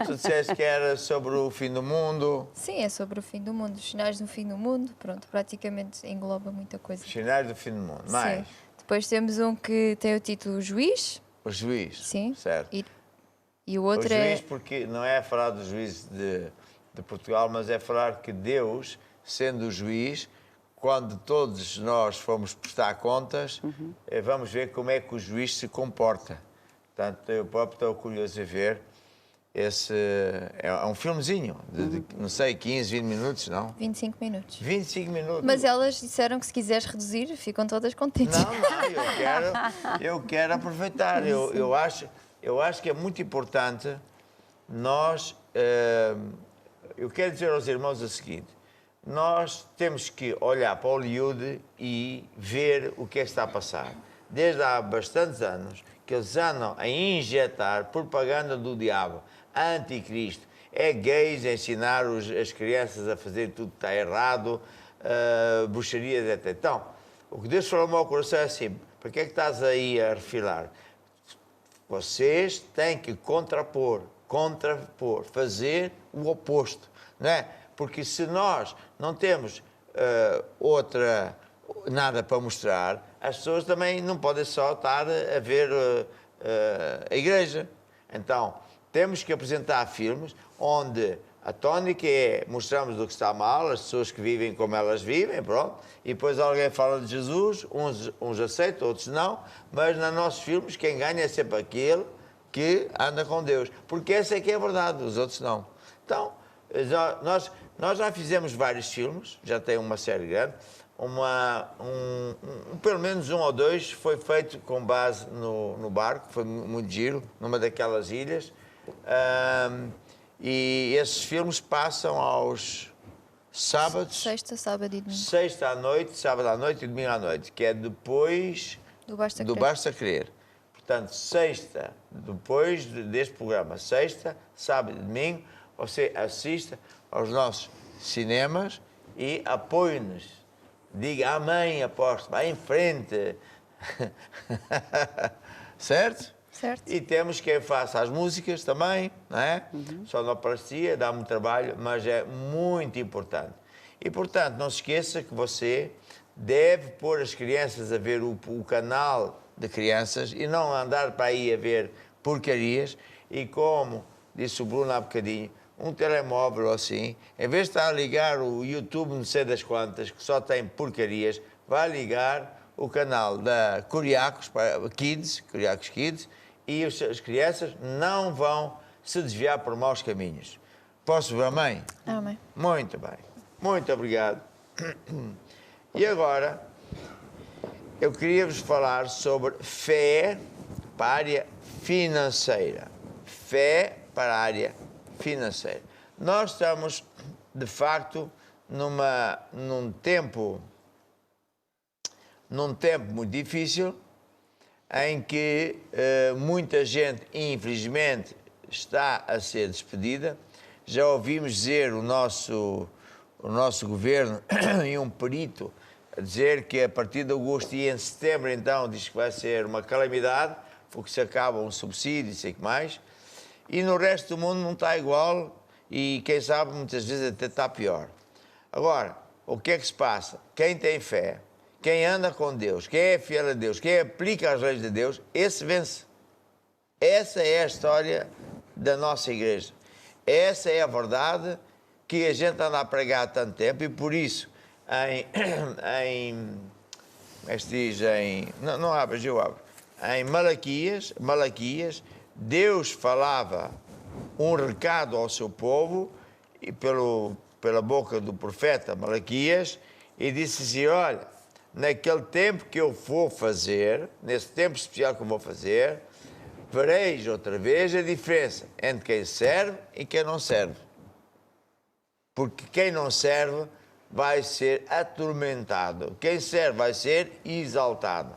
Tu disseste que era sobre o fim do mundo. Sim, é sobre o fim do mundo, os sinais do fim do mundo. Pronto, praticamente engloba muita coisa. Os sinais do fim do mundo. Mais? Sim. Depois temos um que tem o título Juiz. O juiz. Sim. Certo. E o outro o juiz, porque não é falar do juiz de Portugal, mas é falar que Deus, sendo o juiz, quando todos nós formos prestar contas, vamos ver como é que o juiz se comporta. Portanto, eu próprio estou curioso a ver. Esse é um filmezinho de, não sei, 15, 20 minutos, não? 25 minutos. 25 minutos. Mas elas disseram que se quiseres reduzir, ficam todas contentes. Não, eu quero aproveitar. Eu acho que é muito importante nós... eu quero dizer aos irmãos o seguinte. Nós temos que olhar para Hollywood e ver o que é que está a passar. Desde há bastantes anos que eles andam a injetar propaganda do diabo, anticristo. É gays a ensinar as crianças a fazer tudo que está errado, bruxarias, etc. Então, o que Deus falou ao meu coração é assim, para que é que estás aí a refilar? Vocês têm que contrapor, fazer o oposto, não é? Porque se nós não temos nada para mostrar, as pessoas também não podem só estar a ver a igreja. Então, temos que apresentar filmes onde a tónica é mostramos o que está mal, as pessoas que vivem como elas vivem, pronto, e depois alguém fala de Jesus, uns aceitam, outros não, mas nos nossos filmes quem ganha é sempre aquele que anda com Deus, porque essa é que é a verdade, os outros não. Então, nós já fizemos vários filmes, já tem uma série grande, pelo menos 1 ou 2 foi feito com base no barco, foi muito giro, numa daquelas ilhas. E esses filmes passam aos sábados. Sexta, sábado e domingo. Sexta à noite, sábado à noite e domingo à noite, que é depois do Basta Querer. Portanto, sexta, depois deste programa, sexta, sábado e domingo, você assista aos nossos cinemas e apoie-nos. Diga amém, apóstolo, vai em frente. Certo? Certo. E temos quem faça as músicas também, não é? Sonoplastia, dá muito trabalho, mas é muito importante. E, portanto, não se esqueça que você deve pôr as crianças a ver o canal de crianças e não andar para aí a ver porcarias. E como disse o Bruno há bocadinho, um telemóvel assim, em vez de estar a ligar o YouTube não sei das quantas, que só tem porcarias, vai ligar o canal da Curiacos Kids, e as crianças não vão se desviar por maus caminhos. Posso ver, mãe? Amém. Muito bem. Muito obrigado. E agora, eu queria vos falar sobre fé para a área financeira. Fé para a área financeira. Nós estamos, de facto, num tempo muito difícil, em que muita gente, infelizmente, está a ser despedida. Já ouvimos dizer o nosso governo e um perito a dizer que a partir de agosto e em setembro, então, diz que vai ser uma calamidade, porque se acaba um subsídio e sei que mais. E no resto do mundo não está igual e, quem sabe, muitas vezes até está pior. Agora, o que é que se passa? Quem tem fé, quem anda com Deus, quem é fiel a Deus, quem aplica as leis de Deus, esse vence. Essa é a história da nossa igreja. Essa é a verdade que a gente anda a pregar há tanto tempo e, por isso, não abras, eu abro. Em Malaquias, Deus falava um recado ao seu povo e pelo pela boca do profeta Malaquias e disse assim, olha, naquele tempo que eu vou fazer, nesse tempo especial que eu vou fazer, vereis outra vez a diferença entre quem serve e quem não serve. Porque quem não serve vai ser atormentado. Quem serve vai ser exaltado.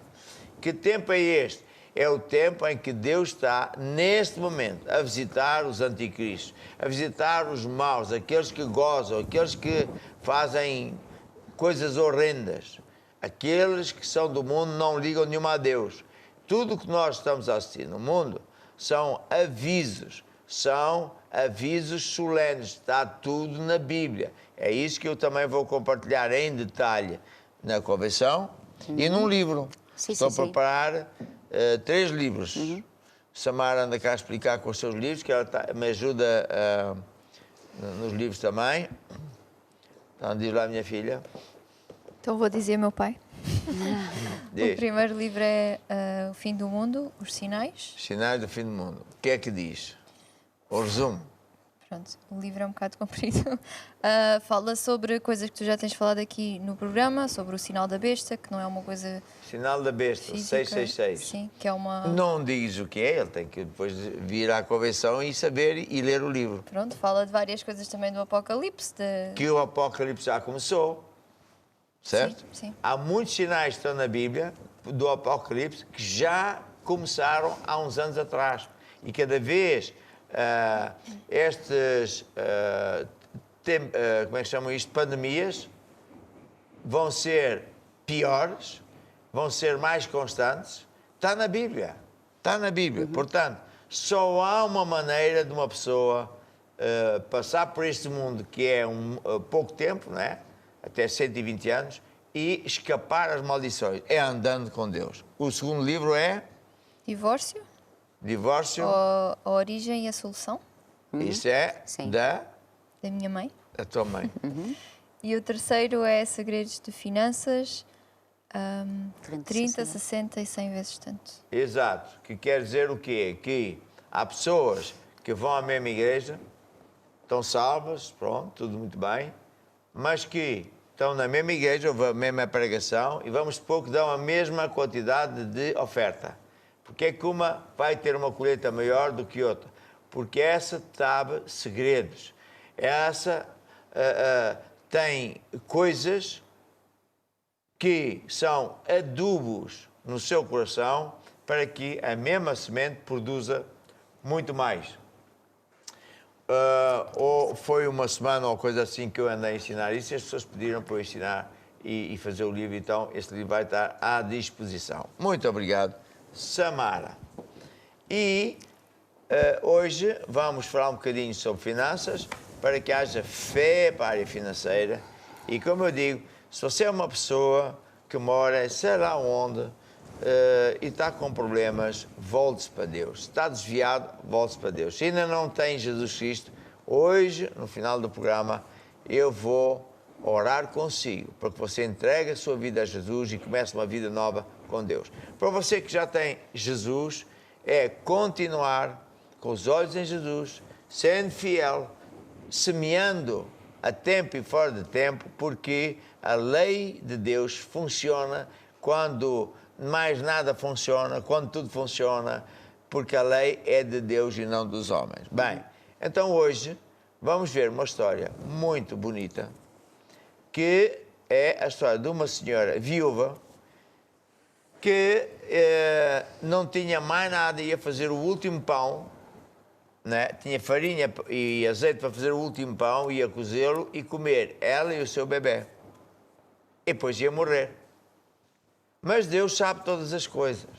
Que tempo é este? É o tempo em que Deus está, neste momento, a visitar os anticristos, a visitar os maus, aqueles que gozam, aqueles que fazem coisas horrendas, aqueles que são do mundo não ligam nenhuma a Deus. Tudo o que nós estamos a assistir no mundo são avisos solenes, está tudo na Bíblia. É isso que eu também vou compartilhar em detalhe na convenção e num livro. Estou a preparar 3 livros. Samara anda cá a explicar com os seus livros, que ela me ajuda nos livros também. Então diz lá, minha filha. Então vou dizer meu pai. Diz. O primeiro livro é O Fim do Mundo, Os Sinais. Sinais do Fim do Mundo. O que é que diz? O resumo. Pronto, o livro é um bocado comprido. Fala sobre coisas que tu já tens falado aqui no programa, sobre o sinal da besta, que não é uma coisa Sinal da besta, física, 666. Sim, que é uma... Não diz o que é, ele tem que depois vir à convenção e saber e ler o livro. Pronto, fala de várias coisas também do Apocalipse. Que o Apocalipse já começou, certo? Sim, sim. Há muitos sinais que estão na Bíblia do Apocalipse que já começaram há uns anos atrás. E cada vez estes, como é que chamam isto, pandemias, vão ser piores, vão ser mais constantes. Está na Bíblia. Está na Bíblia. Portanto, só há uma maneira de uma pessoa passar por este mundo, que é pouco tempo, não é? Até 120 anos, e escapar às maldições. É andando com Deus. O segundo livro é... Divórcio. A Origem e a Solução. Isso é da minha mãe. Da tua mãe. E o terceiro é Segredos de Finanças, 30, 60 e 100 vezes tanto. Exato. Que quer dizer o quê? Que há pessoas que vão à mesma igreja, estão salvas, pronto, tudo muito bem, mas que estão na mesma igreja, ouvem a mesma pregação e vamos supor que dão a mesma quantidade de oferta. Porque é que uma vai ter uma colheita maior do que outra? Porque essa sabe segredos. Essa tem coisas que são adubos no seu coração para que a mesma semente produza muito mais. Ou foi uma semana ou coisa assim que eu andei a ensinar isso e as pessoas pediram para eu ensinar e fazer o livro, então este livro vai estar à disposição. Muito obrigado, Samara. E hoje vamos falar um bocadinho sobre finanças para que haja fé para a área financeira. E como eu digo, se você é uma pessoa que mora sei lá onde e está com problemas, volte-se para Deus. Se está desviado, volte-se para Deus. Se ainda não tem Jesus Cristo, hoje, no final do programa, eu vou orar consigo para que você entregue a sua vida a Jesus e comece uma vida nova com Deus. Para você que já tem Jesus, é continuar com os olhos em Jesus, sendo fiel, semeando a tempo e fora de tempo, porque a lei de Deus funciona quando mais nada funciona, quando tudo funciona, porque a lei é de Deus e não dos homens. Bem, então hoje vamos ver uma história muito bonita, que é a história de uma senhora viúva que não tinha mais nada, ia fazer o último pão, né? Tinha farinha e azeite para fazer o último pão, ia cozê-lo e comer, ela e o seu bebê. E depois ia morrer. Mas Deus sabe todas as coisas.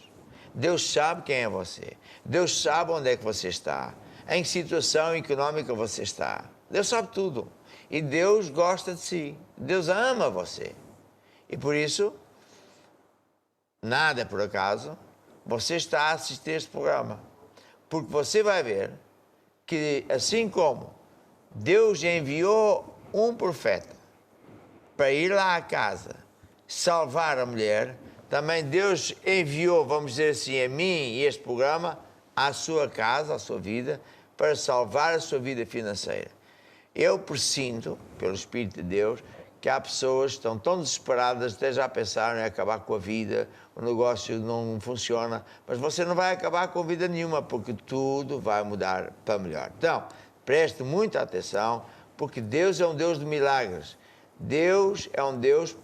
Deus sabe quem é você. Deus sabe onde é que você está. Em que situação económica você está. Deus sabe tudo. E Deus gosta de si. Deus ama você. E por isso, nada é por acaso, você está a assistir este programa. Porque você vai ver que, assim como Deus enviou um profeta para ir lá à casa salvar a mulher, também Deus enviou, vamos dizer assim, a mim e este programa à sua casa, à sua vida, para salvar a sua vida financeira. Eu pressinto, pelo Espírito de Deus, que há pessoas que estão tão desesperadas, até já pensaram em acabar com a vida, o negócio não funciona, mas você não vai acabar com vida nenhuma, porque tudo vai mudar para melhor. Então, preste muita atenção, porque Deus é um Deus de milagres. Deus é um Deus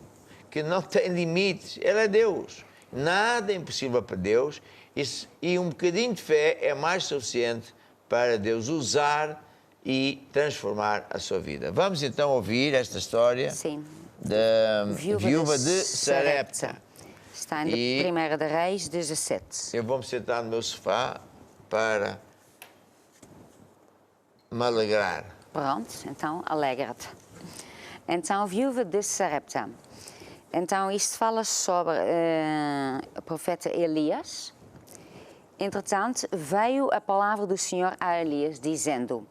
que não tem limites, Ele é Deus. Nada é impossível para Deus, e um bocadinho de fé é mais suficiente para Deus usar e transformar a sua vida. Vamos então ouvir esta história da viúva de Sarepta. Está em 1 de Reis 17. Eu vou-me sentar no meu sofá para me alegrar. Pronto, então alegra-te. Então, viúva de Sarepta. Então, isto fala sobre o profeta Elias. Entretanto, veio a palavra do Senhor a Elias, dizendo: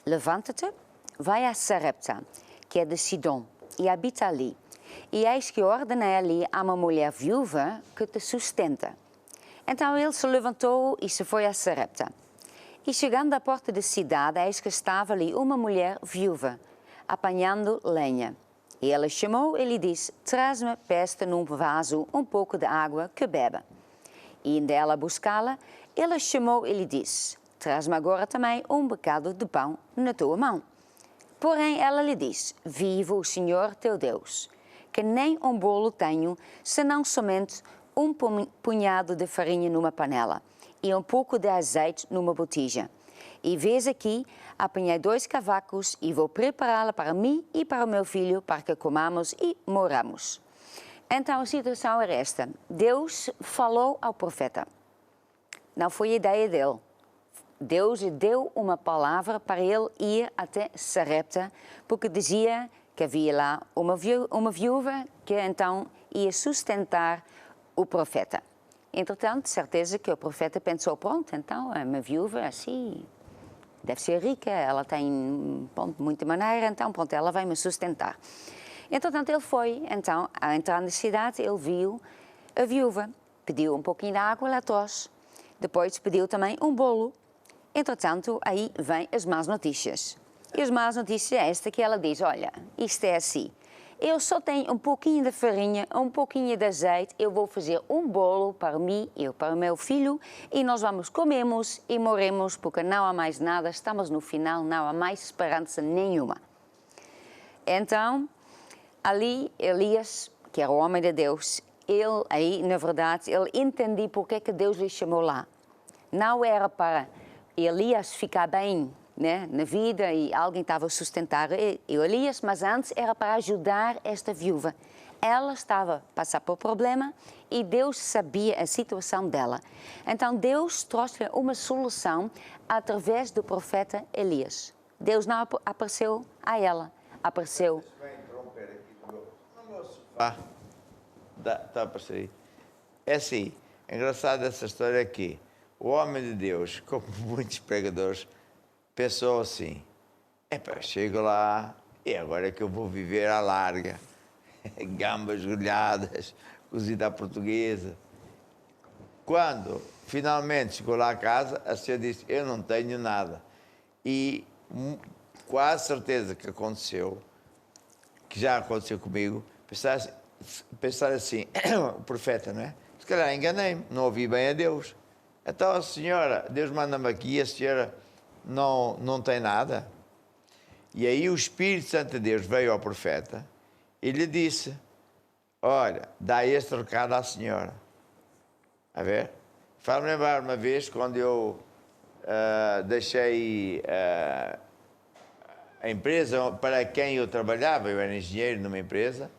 levanta-te, vai a Sarepta, que é de Sidom, e habita ali. E eis que ordenei ali a uma mulher viúva que te sustenta. Então ele se levantou e se foi a Sarepta. E chegando à porta da cidade, eis que estava ali uma mulher viúva, apanhando lenha. E ela chamou e lhe disse: traz-me, peço-te num vaso um pouco de água que beba. E indo ela buscá-la, ele chamou e lhe disse: traz-me agora também um bocado de pão na tua mão. Porém ela lhe disse: viva o Senhor teu Deus, que nem um bolo tenho, senão somente um punhado de farinha numa panela e um pouco de azeite numa botija. E vês aqui, apanhei 2 cavacos e vou prepará-la para mim e para o meu filho, para que comamos e moramos. Então a situação era esta: Deus falou ao profeta. Não foi a ideia dele. Deus lhe deu uma palavra para ele ir até Sarepta, porque dizia que havia lá uma viúva que então ia sustentar o profeta. Entretanto, de certeza que o profeta pensou: pronto, então é uma viúva assim, deve ser rica, ela tem muita maneira, então pronto, ela vai me sustentar. Entretanto, ele foi, então, a entrar na cidade, ele viu a viúva, pediu um pouquinho de água, ela trouxe. Depois pediu também um bolo. Entretanto, aí vêm as más notícias. E as más notícias é esta que ela diz: olha, isto é assim, eu só tenho um pouquinho de farinha, um pouquinho de azeite, eu vou fazer um bolo para mim e para o meu filho e nós vamos comemos e morremos porque não há mais nada, estamos no final, não há mais esperança nenhuma. Então, ali Elias, que era o homem de Deus, ele aí, na verdade, ele entendia porque é que Deus lhe chamou lá. Não era para Elias ficar bem, né, na vida e alguém estava a sustentar Elias, mas antes era para ajudar esta viúva. Ela estava a passar por problema e Deus sabia a situação dela. Então Deus trouxe uma solução através do profeta Elias. Deus não apareceu a ela, apareceu. Está a perceber? É assim, é engraçado essa história aqui. O homem de Deus, como muitos pregadores, pensou assim: chego lá e agora é que eu vou viver à larga. Gambas grelhadas, cozida à portuguesa. Quando finalmente chegou lá a casa, a senhora disse: eu não tenho nada. E quase certeza que aconteceu, que já aconteceu comigo, pensar assim, o profeta, não é? Se calhar enganei-me, não ouvi bem a Deus. Então a senhora, Deus manda-me aqui, a senhora não tem nada. E aí o Espírito Santo de Deus veio ao profeta e lhe disse: olha, dá este recado à senhora. A ver? Faz-me lembrar uma vez quando eu deixei a empresa para quem eu trabalhava, eu era engenheiro numa empresa,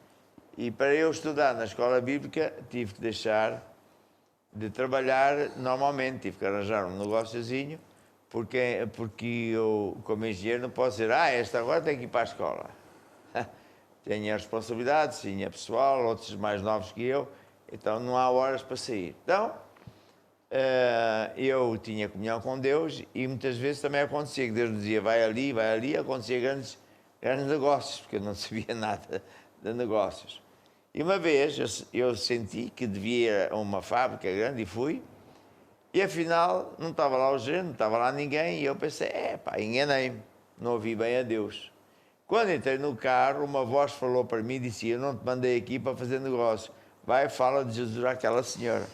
e para eu estudar na escola bíblica tive que deixar de trabalhar normalmente, tive que arranjar um negóciozinho, porque eu, como engenheiro, não posso dizer: esta agora tem que ir para a escola. Tenho as responsabilidades, tinha pessoal, outros mais novos que eu, então não há horas para sair. Então, eu tinha comunhão com Deus e muitas vezes também acontecia que Deus me dizia: vai ali, acontecia grandes negócios, porque eu não sabia nada de negócios. E uma vez eu senti que devia ir a uma fábrica grande e fui, e afinal não estava lá o gerente, não estava lá ninguém, e eu pensei: enganei-me, não ouvi bem a Deus. Quando entrei no carro, uma voz falou para mim e disse: eu não te mandei aqui para fazer negócio. Vai e fala de Jesus àquela senhora.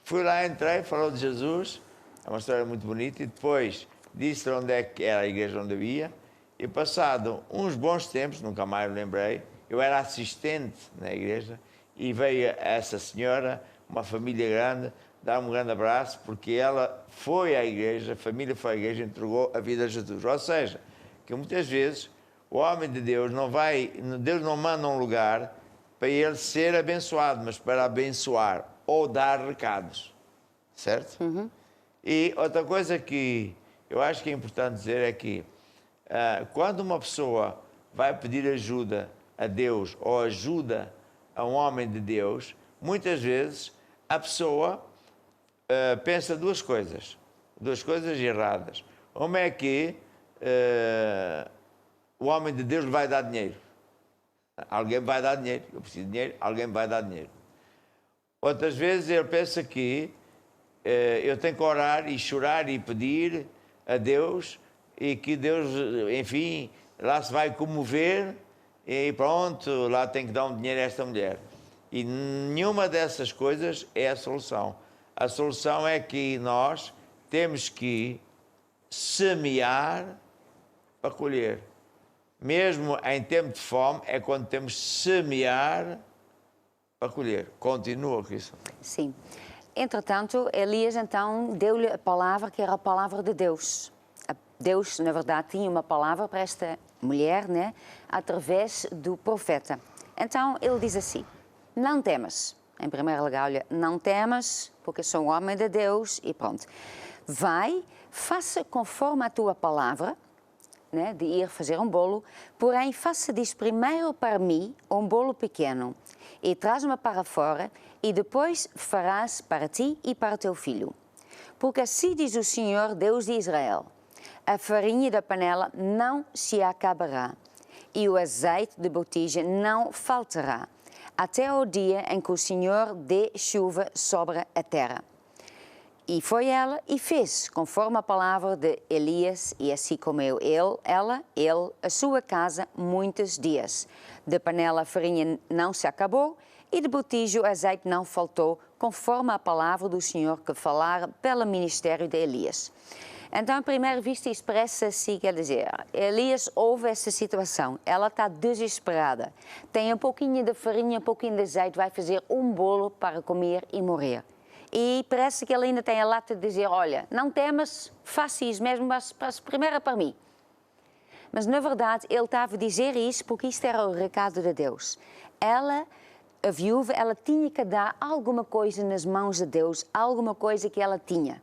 Fui lá, entrei, falou de Jesus. É uma história muito bonita. E depois disse onde é que era a igreja onde eu ia. E passado uns bons tempos, nunca mais me lembrei, eu era assistente na igreja e veio essa senhora, uma família grande, dar-me um grande abraço, porque ela foi à igreja, a família foi à igreja e entregou a vida a Jesus. Ou seja, que muitas vezes o homem de Deus Deus não manda um lugar para ele ser abençoado, mas para abençoar ou dar recados, certo? E outra coisa que eu acho que é importante dizer é que quando uma pessoa vai pedir ajuda a Deus ou ajuda a um homem de Deus, muitas vezes a pessoa pensa duas coisas erradas. Uma é que o homem de Deus lhe vai dar dinheiro. Alguém vai dar dinheiro. Eu preciso de dinheiro, alguém vai dar dinheiro. Outras vezes ele pensa que eu tenho que orar e chorar e pedir a Deus e que Deus, enfim, lá se vai comover e pronto, lá tem que dar um dinheiro a esta mulher. E nenhuma dessas coisas é a solução. A solução é que nós temos que semear para colher. Mesmo em tempo de fome, é quando temos que semear para colher. Continua, Cristo. Sim. Entretanto, Elias então deu-lhe a palavra que era a palavra de Deus. Deus, na verdade, tinha uma palavra para esta mulher, né, através do profeta. Então, ele diz assim: não temas. Em primeiro lugar, olha, não temas, porque sou um homem de Deus e pronto. Vai, faça conforme a tua palavra, né, de ir fazer um bolo, porém faça disso primeiro para mim um bolo pequeno e traz-me para fora e depois farás para ti e para o teu filho. Porque assim diz o Senhor, Deus de Israel: a farinha da panela não se acabará e o azeite de botija não faltará, até o dia em que o Senhor dê chuva sobre a terra. E foi ela e fez, conforme a palavra de Elias, e assim comeu ele, a sua casa, muitos dias. De panela a farinha não se acabou, e de botija o azeite não faltou, conforme a palavra do Senhor que falara pelo ministério de Elias. Então, à primeira vista, isso parece assim, quer dizer, Elias ouve essa situação, ela está desesperada, tem um pouquinho de farinha, um pouquinho de azeite, vai fazer um bolo para comer e morrer. E parece que ele ainda tem a lata de dizer: olha, não temas, faça isso mesmo, mas primeiro para mim. Mas, na verdade, ele estava a dizer isso porque isto era o recado de Deus. Ela, a viúva, ela tinha que dar alguma coisa nas mãos de Deus, alguma coisa que ela tinha.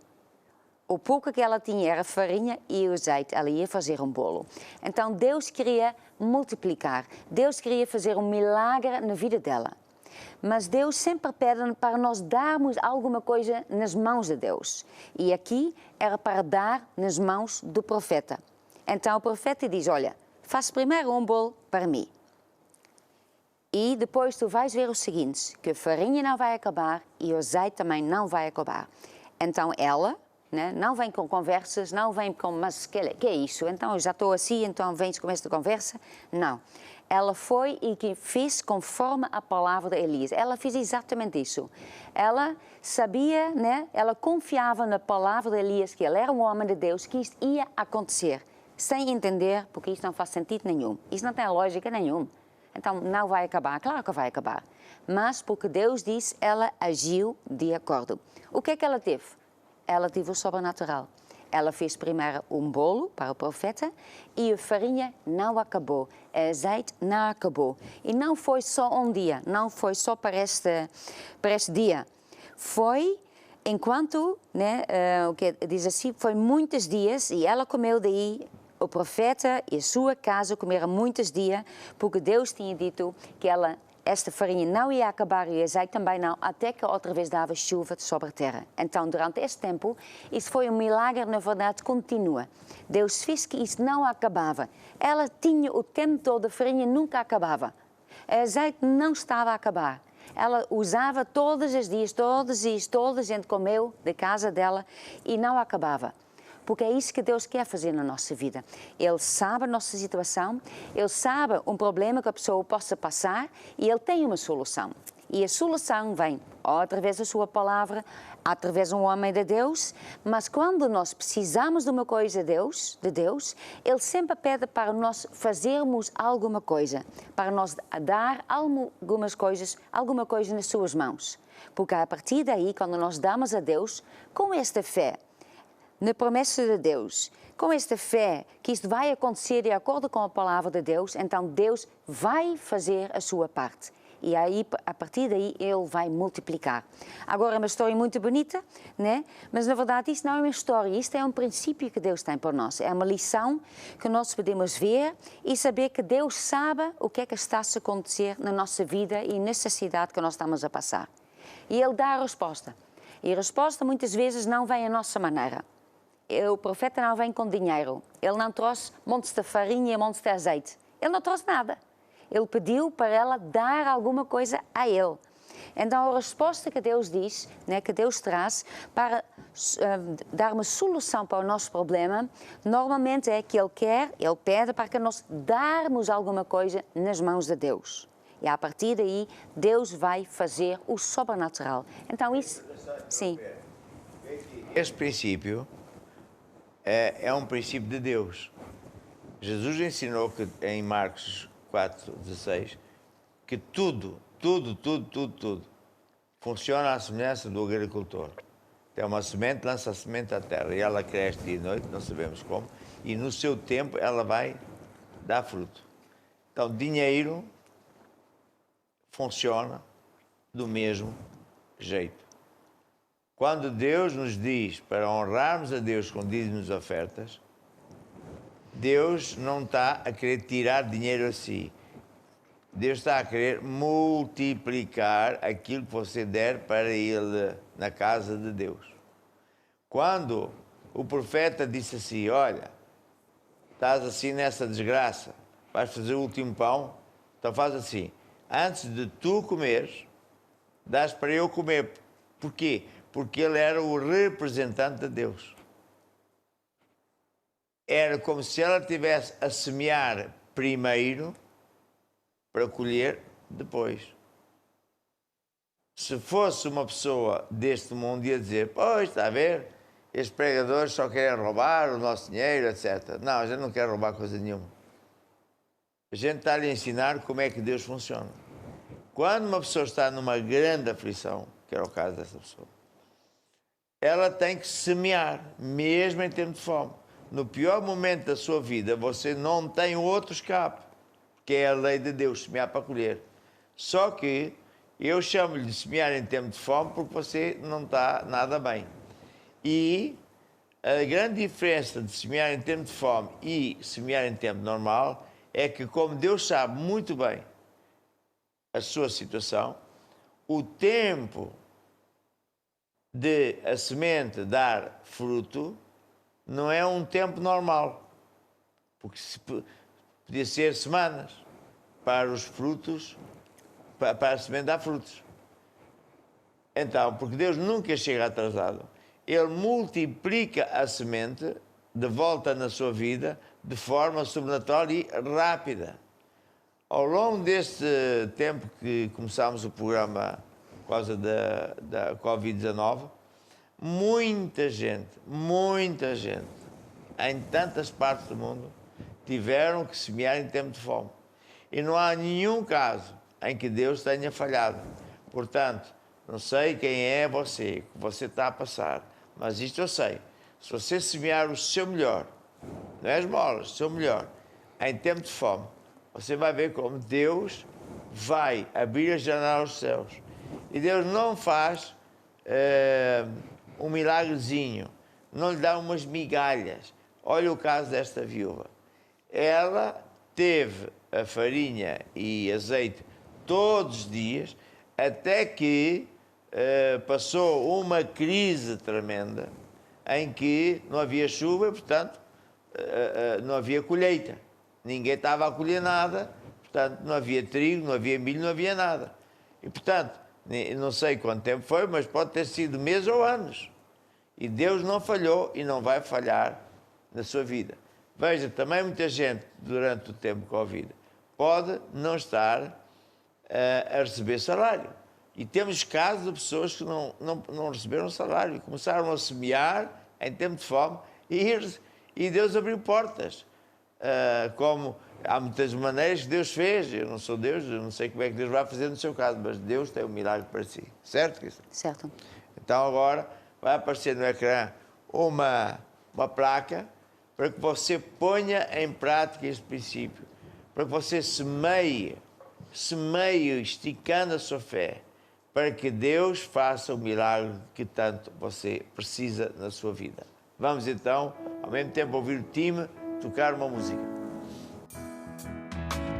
O pouco que ela tinha era farinha e o azeite, ela ia fazer um bolo. Então, Deus queria multiplicar, Deus queria fazer um milagre na vida dela. Mas Deus sempre pede para nós darmos alguma coisa nas mãos de Deus. E aqui era para dar nas mãos do profeta. Então o profeta diz: olha, faça primeiro um bolo para mim. E depois tu vais ver o seguinte, que a farinha não vai acabar e o azeite também não vai acabar. Então ela, né, não vem com conversas, não vem com, mas que é isso? Então eu já estou assim, então vens com esta conversa? Não. Ela foi e que fez conforme a palavra de Elias. Ela fez exatamente isso. Ela sabia, né? Ela confiava na palavra de Elias, que ele era um homem de Deus, que isto ia acontecer, sem entender, porque isso não faz sentido nenhum. Isso não tem lógica nenhuma. Então, não vai acabar. Claro que vai acabar. Mas, porque Deus disse, ela agiu de acordo. O que é que ela teve? Ela teve o sobrenatural. Ela fez primeiro um bolo para o profeta e a farinha não acabou, o azeite não acabou. E não foi só um dia, não foi só para este dia. Foi enquanto, né, o que diz assim, foi muitos dias e ela comeu daí. O profeta e a sua casa comeram muitos dias, porque Deus tinha dito que esta farinha não ia acabar e o azeite também não, até que outra vez dava chuva sobre a terra. Então, durante este tempo, isso foi um milagre, na verdade, continua. Deus fez que isso não acabava. Ela tinha o tempo todo, a farinha nunca acabava. O azeite não estava a acabar. Ela usava todos os dias, toda a gente comeu da casa dela e não acabava. porque é isso que Deus quer fazer na nossa vida. Ele sabe a nossa situação, Ele sabe um problema que a pessoa possa passar e Ele tem uma solução. E a solução vem ou através da sua palavra, através de um homem de Deus, mas quando nós precisamos de uma coisa de Deus, Ele sempre pede para nós fazermos alguma coisa, para nós dar alguma coisa nas suas mãos. Porque a partir daí, quando nós damos a Deus, com esta fé, na promessa de Deus, com esta fé que isto vai acontecer de acordo com a palavra de Deus, então Deus vai fazer a sua parte. E aí, a partir daí, Ele vai multiplicar. Agora, é uma história muito bonita, né? Mas na verdade isto não é uma história, isto é um princípio que Deus tem para nós. É uma lição que nós podemos ver e saber que Deus sabe o que é que está a acontecer na nossa vida e necessidade que nós estamos a passar. E Ele dá a resposta. E a resposta muitas vezes não vem à nossa maneira. O profeta não vem com dinheiro. Ele não trouxe montes de farinha e montes de azeite. Ele não trouxe nada. Ele pediu para ela dar alguma coisa a ele. Então a resposta que Deus diz, né, que Deus traz para dar uma solução para o nosso problema, normalmente é que Ele pede para que nós darmos alguma coisa nas mãos de Deus. E a partir daí, Deus vai fazer o sobrenatural. Então isso, sim. Este princípio é um princípio de Deus. Jesus ensinou que em Marcos 4:16, que tudo funciona à semelhança do agricultor. Tem uma semente, lança a semente à terra e ela cresce dia e noite, não sabemos como, e no seu tempo ela vai dar fruto. Então, dinheiro funciona do mesmo jeito. Quando Deus nos diz para honrarmos a Deus com dízimos e ofertas, Deus não está a querer tirar dinheiro a si. Deus está a querer multiplicar aquilo que você der para Ele na casa de Deus. Quando o profeta disse assim, olha, estás assim nessa desgraça, vais fazer o último pão, então faz assim, antes de tu comeres, dás para eu comer. Porquê? Porque ele era o representante de Deus. Era como se ela estivesse a semear primeiro para colher depois. Se fosse uma pessoa deste mundo, ia dizer, pois, está a ver, estes pregadores só querem roubar o nosso dinheiro, etc. Não, a gente não quer roubar coisa nenhuma. A gente está a lhe ensinar como é que Deus funciona. Quando uma pessoa está numa grande aflição, que era o caso dessa pessoa, ela tem que semear, mesmo em termos de fome. No pior momento da sua vida, você não tem outro escape, que é a lei de Deus, semear para colher. Só que eu chamo-lhe de semear em tempo de fome porque você não está nada bem. E a grande diferença de semear em tempo de fome e semear em tempo normal é que, como Deus sabe muito bem a sua situação, o tempo de a semente dar fruto não é um tempo normal, porque podia ser semanas para os frutos, para a semente dar frutos. Então, porque Deus nunca chega atrasado, Ele multiplica a semente de volta na sua vida de forma sobrenatural e rápida. Ao longo deste tempo que começámos o programa por causa da Covid-19, muita gente, em tantas partes do mundo, tiveram que semear em tempo de fome. E não há nenhum caso em que Deus tenha falhado. Portanto, não sei quem é você, que você está a passar, mas isto eu sei. Se você semear o seu melhor, não é esmolas, o seu melhor, em tempo de fome, você vai ver como Deus vai abrir a janela aos céus. E Deus não faz um milagrezinho, não lhe dá umas migalhas. Olha o caso desta viúva. Ela teve a farinha e azeite todos os dias, até que passou uma crise tremenda, em que não havia chuva e, portanto, não havia colheita. Ninguém estava a colher nada, portanto, não havia trigo, não havia milho, não havia nada. E, portanto, não sei quanto tempo foi, mas pode ter sido meses ou anos. E Deus não falhou e não vai falhar na sua vida. Veja, também muita gente, durante o tempo Covid, pode não estar a receber salário. E temos casos de pessoas que não receberam salário e começaram a semear em tempo de fome e Deus abriu portas. Como há muitas maneiras que Deus fez. Eu não sou Deus, eu não sei como é que Deus vai fazer no seu caso, mas Deus tem um milagre para si. Certo, Cristo? Certo. Então agora vai aparecer no ecrã uma placa para que você ponha em prática este princípio, para que você semeie, esticando a sua fé, para que Deus faça o milagre que tanto você precisa na sua vida. Vamos então, ao mesmo tempo, ouvir o time tocar uma música.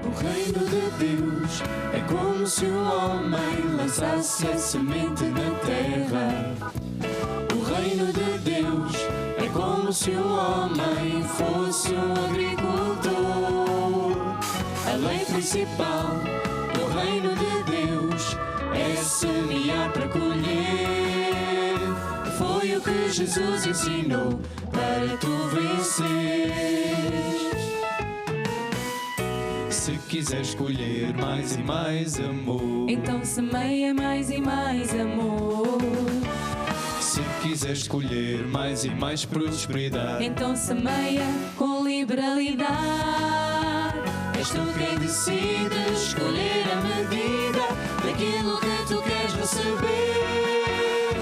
O reino de Deus é como se o homem lançasse a semente na terra. O reino de Deus é como se o homem fosse um agricultor. A lei principal do reino de Deus é semear para colher. Foi o que Jesus ensinou para tu venceres. Se quiser escolher mais e mais amor, Então semeia mais e mais amor. se quiser escolher mais e mais prosperidade, Então semeia com liberalidade. És tu quem decide escolher a medida daquilo que tu queres receber.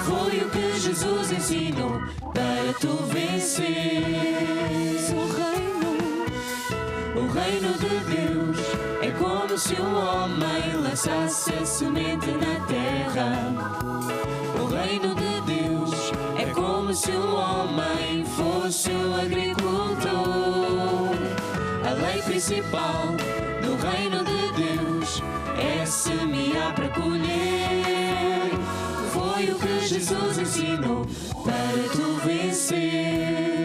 Foi o que Jesus ensinou para tu venceres. O reino de Deus é como se um homem lançasse a semente na terra. O reino de Deus é como se um homem fosse um agricultor. A lei principal do reino de Deus é semear para colher. Foi o que Jesus ensinou para tu venceres.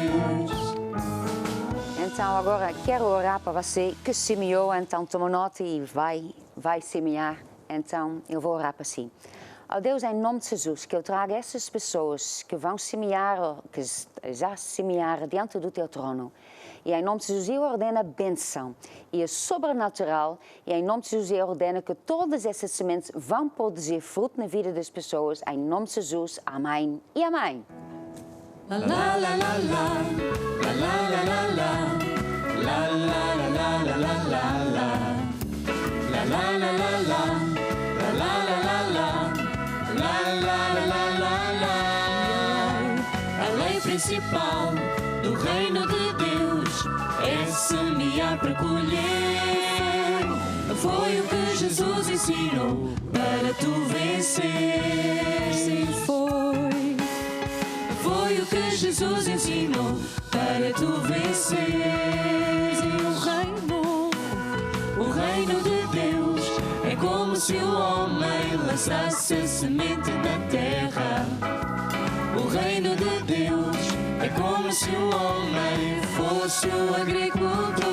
Então agora quero orar para você que semeou, então toma nota e vai semear. Então eu vou orar para si. Ó Deus, em nome de Jesus, que eu traga essas pessoas que vão semear, que já semearam diante do teu trono. E em nome de Jesus eu ordeno a benção e a sobrenatural. E em nome de Jesus eu ordeno que todas essas sementes vão produzir fruto na vida das pessoas. Em nome de Jesus, amém e amém. La la la la la, la la la la la, la la la la la la la, la la la la la, la la la la la, la la la la la. A lei principal do reino de Deus é semear para colher. Foi o que Jesus ensinou para tu vencer. Sim, foi. Foi o que Jesus ensinou para tu vencer. O reino de Deus é como se o homem lançasse a semente na terra. O reino de Deus é como se o homem fosse um agricultor.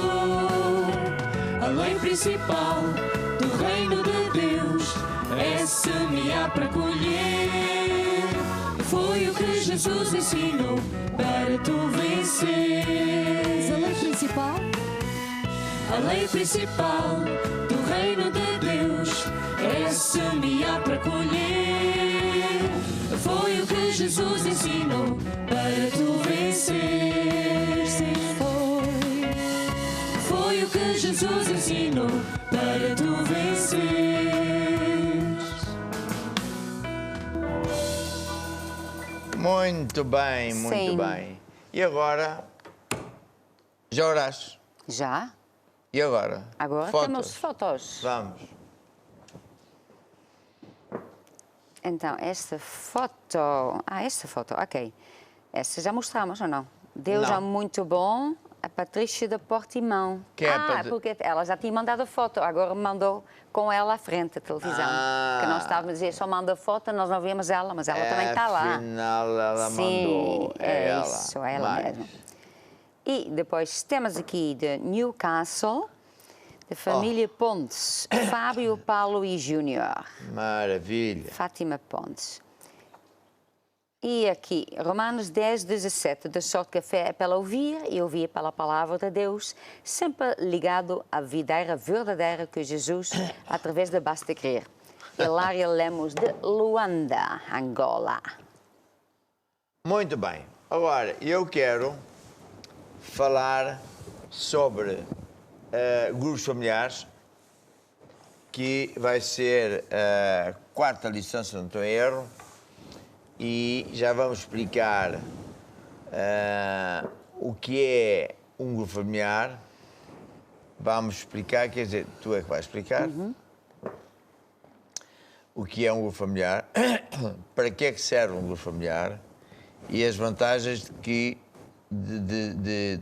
A lei principal do reino de Deus é semear para colher. Foi o que Jesus ensinou para tu venceres. A lei principal? A lei principal do reino de Deus é semear para colher. Foi o que Jesus ensinou para tu venceres. Foi o que Jesus ensinou para tu venceres. Muito bem, muito Sim. bem. E agora, já oraste? Já? E agora? Agora Fotos. temos fotos. Vamos. Então, esta foto... esta foto, ok. Essa já mostramos ou não? Deus Não. é muito bom. A Patrícia da Portimão. Que é a Patri- porque ela já tinha mandado a foto, agora mandou com ela à frente a televisão. Ah. Que nós estávamos a dizer, só manda a foto, nós não vemos ela, mas ela também está lá. Afinal, ela Sim, mandou. É ela. isso, é ela Mais. mesmo. E depois temos aqui de Newcastle, da família Pontes, Fábio, Paulo e Júnior. Maravilha. Fátima Pontes. E aqui, Romanos 10, 17, de sorte que a fé é pela ouvir e ouvir pela palavra de Deus, sempre ligado à videira verdadeira que Jesus, através da Basta Crer. Hilária Lemos, de Luanda, Angola. Muito bem. Agora, eu quero falar sobre grupos familiares, que vai ser a quarta lição, se não estou em erro, e já vamos explicar o que é um grupo familiar. Vamos explicar, quer dizer, tu é que vais explicar o que é um grupo familiar, para que é que serve um grupo familiar e as vantagens de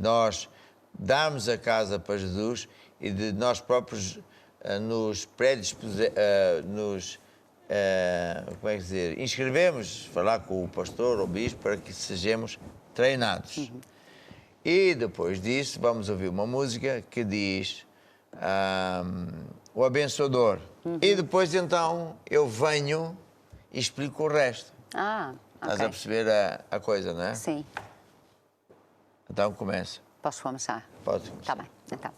nós darmos a casa para Jesus e de nós próprios nos inscrevemos, falar com o pastor ou o bispo para que sejamos treinados. E depois disso vamos ouvir uma música que diz o abençoador. E depois então eu venho e explico o resto. Estás a perceber a coisa, não é? Sim. Então começa. Posso começar? Pode. Está bem, então.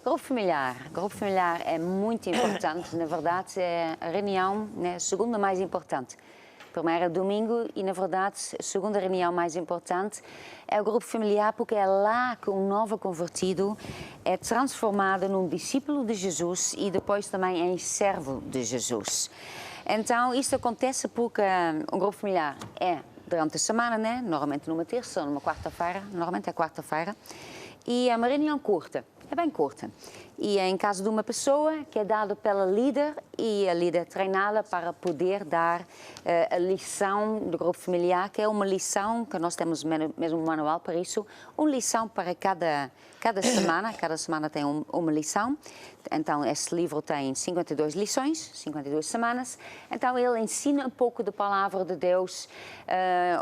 Grupo familiar. Grupo familiar é muito importante. Na verdade, é a reunião, né, a segunda mais importante. Primeiro é domingo e, na verdade, a segunda reunião mais importante é o grupo familiar, porque é lá que um novo convertido é transformado num discípulo de Jesus e depois também em servo de Jesus. Então, isso acontece porque um grupo familiar é durante a semana, né? Normalmente numa terça ou numa quarta-feira, normalmente é quarta-feira, e é uma reunião curta, é bem curta. E é em caso de uma pessoa que é dado pela líder e a líder treinada para poder dar a lição do grupo familiar, que é uma lição que nós temos mesmo um manual para isso, uma lição para cada semana tem uma lição. Então, esse livro tem 52 lições, 52 semanas. Então, ele ensina um pouco da palavra de Deus,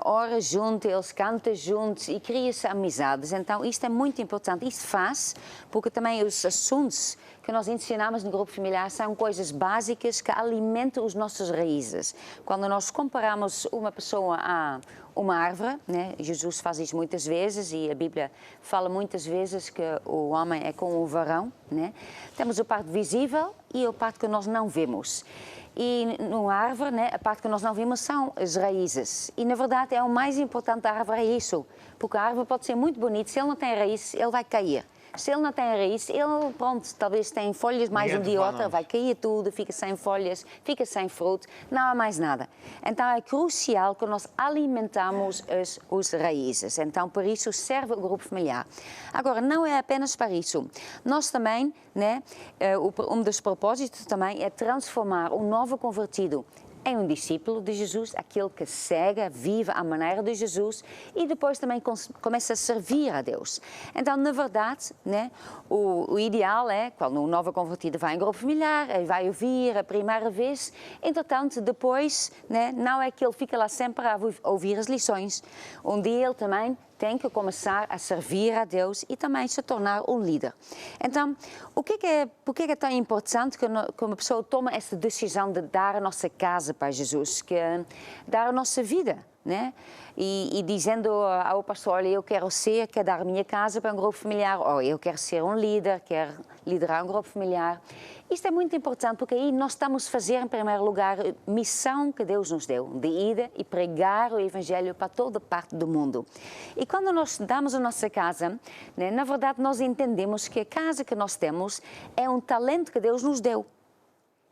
ora junto, eles cantam juntos e cria-se amizades. Então, isto é muito importante. Isto faz porque também os assuntos que nós ensinamos no grupo familiar são coisas básicas que alimentam as nossas raízes. Quando nós comparamos uma pessoa a uma árvore, né? Jesus faz isso muitas vezes e a Bíblia fala muitas vezes que o homem é como um varão, né? Temos a parte visível e a parte que nós não vemos. E numa árvore, né, a parte que nós não vemos são as raízes. E, na verdade, é o mais importante da árvore, é isso. Porque a árvore pode ser muito bonita, se ele não tem raiz, ele vai cair. Se ele não tem raiz, ele, pronto, talvez tem folhas mais um dia ou outro, vai cair tudo, fica sem folhas, fica sem fruto, não há mais nada. Então é crucial que nós alimentamos as raízes. Então, por isso, serve o grupo familiar. Agora, não é apenas para isso. Nós também, né, um dos propósitos também é transformar o novo convertido é um discípulo de Jesus, aquele que segue, vive à maneira de Jesus e depois também começa a servir a Deus. Então, na verdade, né, o ideal é, quando um novo convertido vai em grupo familiar, ele vai ouvir a primeira vez, entretanto, depois, né, não é que ele fica lá sempre a ouvir as lições. Um dia ele também tem que começar a servir a Deus e também se tornar um líder. Então, por que é tão importante que uma pessoa tome essa decisão de dar a nossa casa para Jesus, que dar a nossa vida, né? E dizendo ao pastor, olha, eu quero dar a minha casa para um grupo familiar, ou eu quero ser um líder, quero liderar um grupo familiar. Isto é muito importante porque aí nós estamos a fazer, em primeiro lugar, a missão que Deus nos deu, de ir e pregar o Evangelho para toda parte do mundo. E quando nós damos a nossa casa, né, na verdade nós entendemos que a casa que nós temos é um talento que Deus nos deu.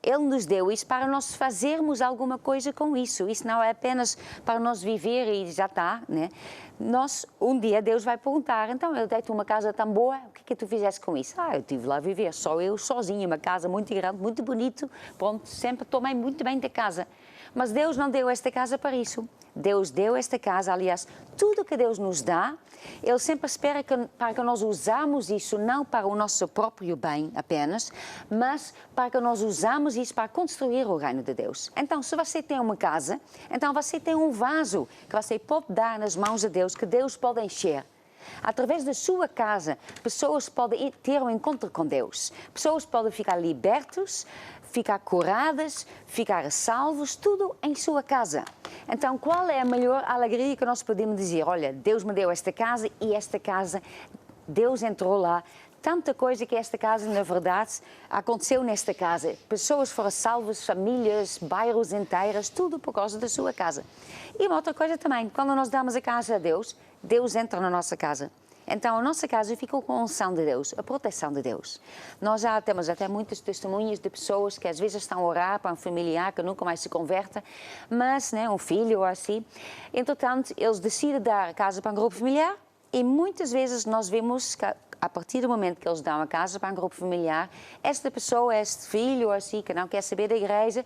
Ele nos deu isso para nós fazermos alguma coisa com isso. Isso não é apenas para nós viver e já está, né? Um dia Deus vai perguntar, então eu dei-te uma casa tão boa, o que é que tu fizeste com isso? Eu estive lá a viver, só eu, sozinha, uma casa muito grande, muito bonito, pronto, sempre tomei muito bem da casa. Mas Deus não deu esta casa para isso. Deus deu esta casa, aliás, tudo que Deus nos dá, Ele sempre espera para que nós usamos isso não para o nosso próprio bem apenas, mas para que nós usamos isso para construir o reino de Deus. Então, se você tem uma casa, então você tem um vaso que você pode dar nas mãos de Deus, que Deus pode encher. Através da sua casa, pessoas podem ter um encontro com Deus. Pessoas podem ficar libertos, ficar curadas, ficar salvos, tudo em sua casa. Então, qual é a maior alegria que nós podemos dizer? Olha, Deus me deu esta casa e esta casa, Deus entrou lá. Tanta coisa que esta casa, na verdade, aconteceu nesta casa. Pessoas foram salvas, famílias, bairros inteiros, tudo por causa da sua casa. E uma outra coisa também, quando nós damos a casa a Deus, Deus entra na nossa casa. Então, a nossa casa ficou com a unção de Deus, a proteção de Deus. Nós já temos até muitas testemunhas de pessoas que às vezes estão a orar para um familiar que nunca mais se converta, mas, né, um filho ou assim. Entretanto, eles decidem dar a casa para um grupo familiar e muitas vezes nós vemos que a partir do momento que eles dão a casa para um grupo familiar, esta pessoa, este filho ou assim, que não quer saber da igreja,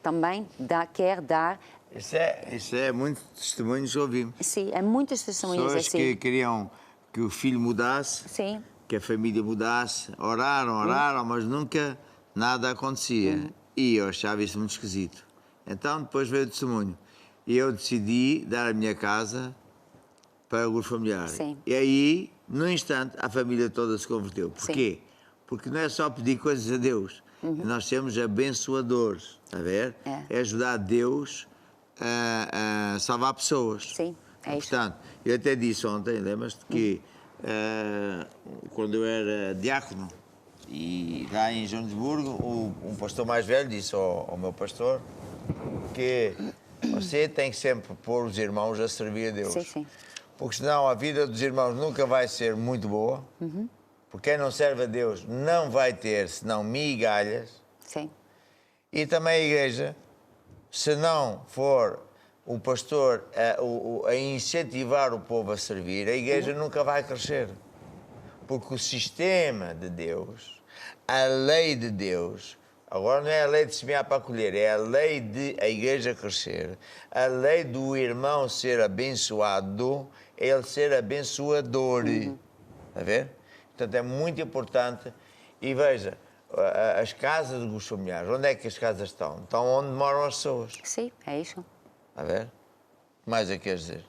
também quer dar. Isso é muitos testemunhos que ouvimos. Sim, é muitas testemunhas pessoas assim. que queriam que o filho mudasse, sim, que a família mudasse, oraram, mas nunca nada acontecia. E eu achava isso muito esquisito. Então depois veio o testemunho. E eu decidi dar a minha casa para o grupo familiar. Sim. E aí, no instante, a família toda se converteu. Porquê? Porque não é só pedir coisas a Deus. Nós temos abençoadores, está a ver? É ajudar Deus a salvar pessoas. Sim, é isso. Portanto, eu até disse ontem, lembras-te, que quando eu era diácono, e lá em Joanesburgo, um pastor mais velho disse ao meu pastor que você tem que sempre pôr os irmãos a servir a Deus. Sim, sim. Porque senão a vida dos irmãos nunca vai ser muito boa. Porque quem não serve a Deus não vai ter, senão migalhas. Sim. E também a igreja, se não for o pastor a incentivar o povo a servir, a igreja nunca vai crescer. Porque o sistema de Deus, a lei de Deus, agora não é a lei de semear para colher, é a lei de a igreja crescer, a lei do irmão ser abençoado, é ele ser abençoador. Está a ver? Portanto, é muito importante. E veja, as casas dos familiares, onde é que as casas estão? Estão onde moram as pessoas. Sim, é isso. Está a ver? Mais é que queres dizer?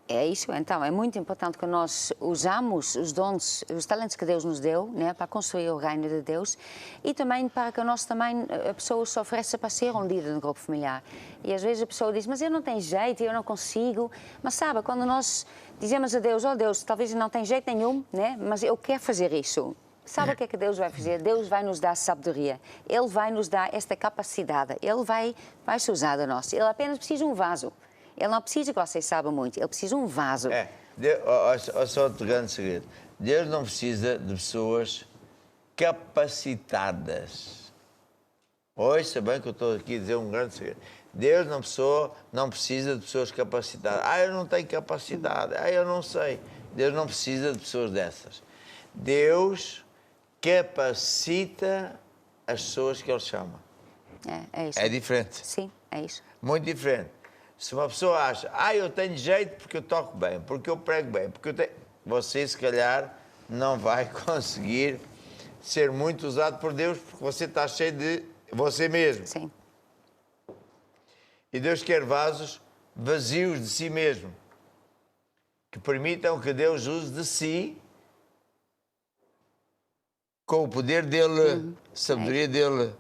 É isso, então, é muito importante que nós usamos os dons, os talentos que Deus nos deu, né, para construir o reino de Deus e também para que nós também, a pessoa se ofereça para ser um líder no grupo familiar. E às vezes a pessoa diz, mas eu não tenho jeito, eu não consigo. Mas sabe, quando nós dizemos a Deus, oh Deus, talvez não tem jeito nenhum, né, mas eu quero fazer isso. Sabe o que é que Deus vai fazer? Deus vai nos dar sabedoria. Ele vai nos dar esta capacidade. Ele vai se usar de nós. Ele apenas precisa de um vaso. Ele não precisa que vocês saibam muito, ele precisa de um vaso. Só outro grande segredo. Deus não precisa de pessoas capacitadas. Ouça bem que eu estou aqui a dizer um grande segredo. Deus não precisa de pessoas capacitadas. Eu não tenho capacidade. Eu não sei. Deus não precisa de pessoas dessas. Deus capacita as pessoas que Ele chama. É isso. É diferente. Sim, é isso. Muito diferente. Se uma pessoa acha, eu tenho jeito porque eu toco bem, porque eu prego bem, porque eu tenho... Você, se calhar, não vai conseguir ser muito usado por Deus porque você está cheio de você mesmo. Sim. E Deus quer vasos vazios de si mesmo, que permitam que Deus use de si com o poder dele, sabedoria dele.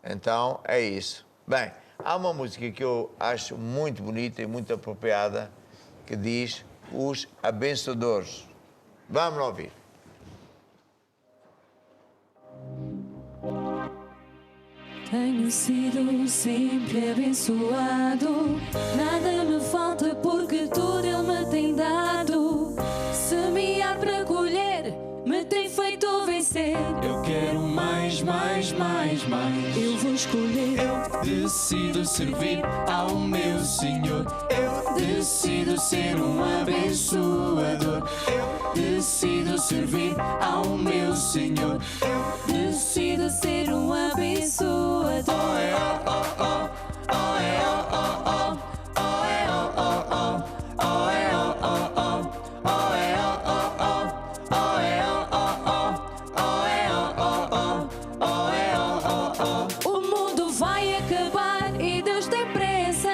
Então, é isso. Bem, há uma música que eu acho muito bonita e muito apropriada, que diz Os Abençoadores. Vamos lá ouvir. Tenho sido sempre abençoado, nada me falta porque tudo Ele me tem dado. Semear para colher, me tem feito vencer. Eu quero mais. Eu vou escolher. Eu decido servir ao meu Senhor. Eu decido ser um abençoador. Eu decido servir ao meu Senhor. Eu decido ser um abençoador. O mundo vai acabar e Deus tem pressa.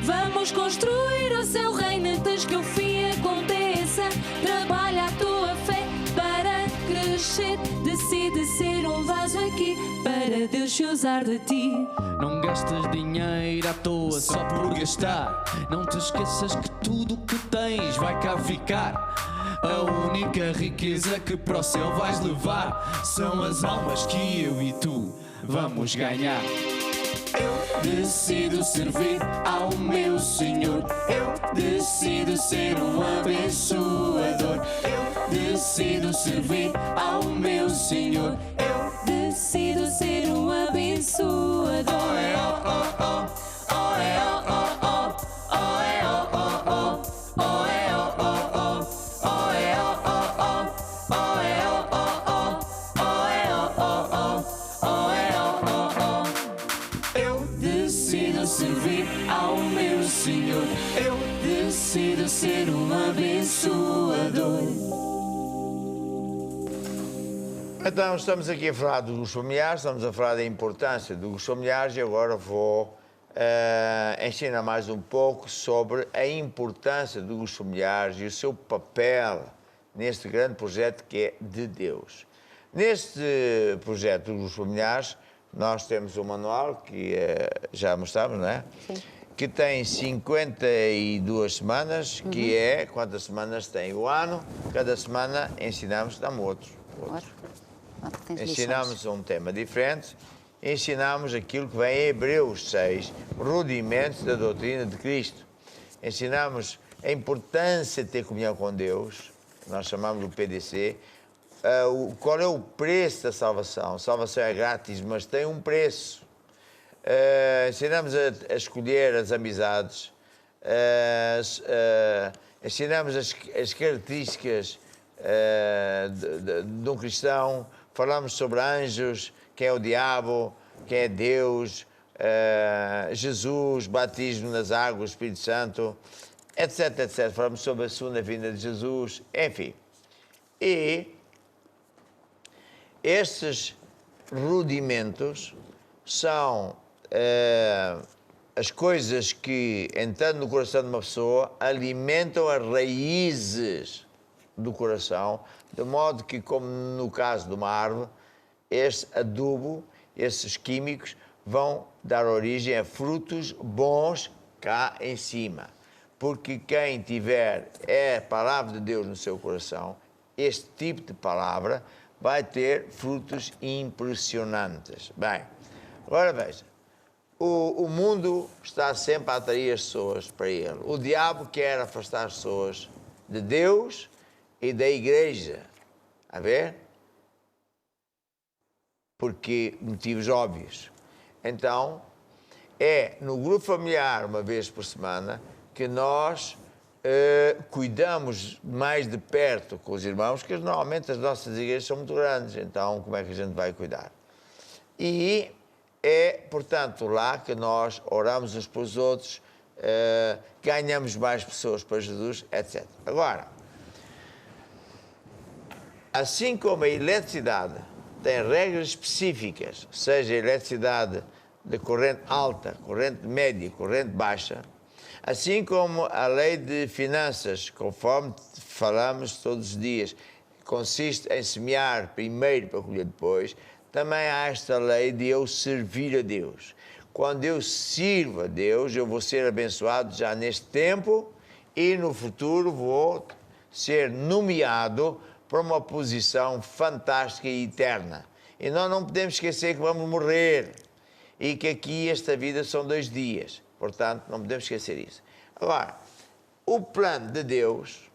Vamos construir o seu reino antes que o fim aconteça. Trabalha a tua fé para crescer. Decide ser um vaso aqui para Deus deixe usar de ti. Não gastas dinheiro à toa só por gastar. Não te esqueças que tudo o que tens vai cá ficar. A única riqueza que para o céu vais levar são as almas que eu e tu vamos ganhar. Eu decido servir ao meu Senhor. Eu decido ser um abençoador. Eu decido servir ao meu Senhor. Eu decido ser um abençoador. Oh, é, oh, oh, oh. Oh, é, oh, oh, oh. Oh, é, oh, oh, oh. Oh, é, oh, oh, oh. Oh, é, oh, oh, oh. Oh, é, oh, oh, oh. Oh, é, oh, oh, oh. Oh, é, oh, oh, oh. Eu decido servir ao meu Senhor. Eu decido ser um abençoador. Então, estamos aqui a falar dos grupos familiares, estamos a falar da importância dos grupos familiares e agora vou ensinar mais um pouco sobre a importância dos grupos familiares e o seu papel neste grande projeto que é de Deus. Neste projeto dos grupos familiares, nós temos um manual que já mostramos, não é? Sim. Que tem 52 semanas, que é quantas semanas tem o ano. Cada semana ensinamos, dá-me outro. Ensinamos um tema diferente, ensinamos aquilo que vem em Hebreus 6, rudimentos da doutrina de Cristo. Ensinamos a importância de ter comunhão com Deus, nós chamamos do PDC, qual é o preço da salvação. A salvação é grátis, mas tem um preço. Ensinamos a escolher as amizades, ensinamos as características de um cristão, falamos sobre anjos, quem é o diabo, quem é Deus, Jesus, batismo nas águas, Espírito Santo, etc, etc. Falamos sobre a segunda vinda de Jesus, enfim. E estes rudimentos são as coisas que, entrando no coração de uma pessoa, alimentam as raízes do coração, de modo que, como no caso de uma árvore, este adubo, esses químicos, vão dar origem a frutos bons cá em cima. Porque quem tiver a palavra de Deus no seu coração, este tipo de palavra vai ter frutos impressionantes. Bem, agora veja, o mundo está sempre a atrair as pessoas para ele. O diabo quer afastar as pessoas de Deus e da igreja. A ver? Porque motivos óbvios. Então, é no grupo familiar, uma vez por semana, que nós cuidamos mais de perto com os irmãos, porque normalmente as nossas igrejas são muito grandes, então como é que a gente vai cuidar? E é, portanto, lá que nós oramos uns pelos outros, ganhamos mais pessoas para Jesus, etc. Agora, assim como a eletricidade tem regras específicas, seja a eletricidade de corrente alta, corrente média, corrente baixa, assim como a lei de finanças, conforme falamos todos os dias, consiste em semear primeiro para colher depois, também há esta lei de eu servir a Deus. Quando eu sirvo a Deus, eu vou ser abençoado já neste tempo e no futuro vou ser nomeado para uma posição fantástica e eterna. E nós não podemos esquecer que vamos morrer e que aqui esta vida são 2 dias. Portanto, não podemos esquecer isso. Agora, o plano de Deus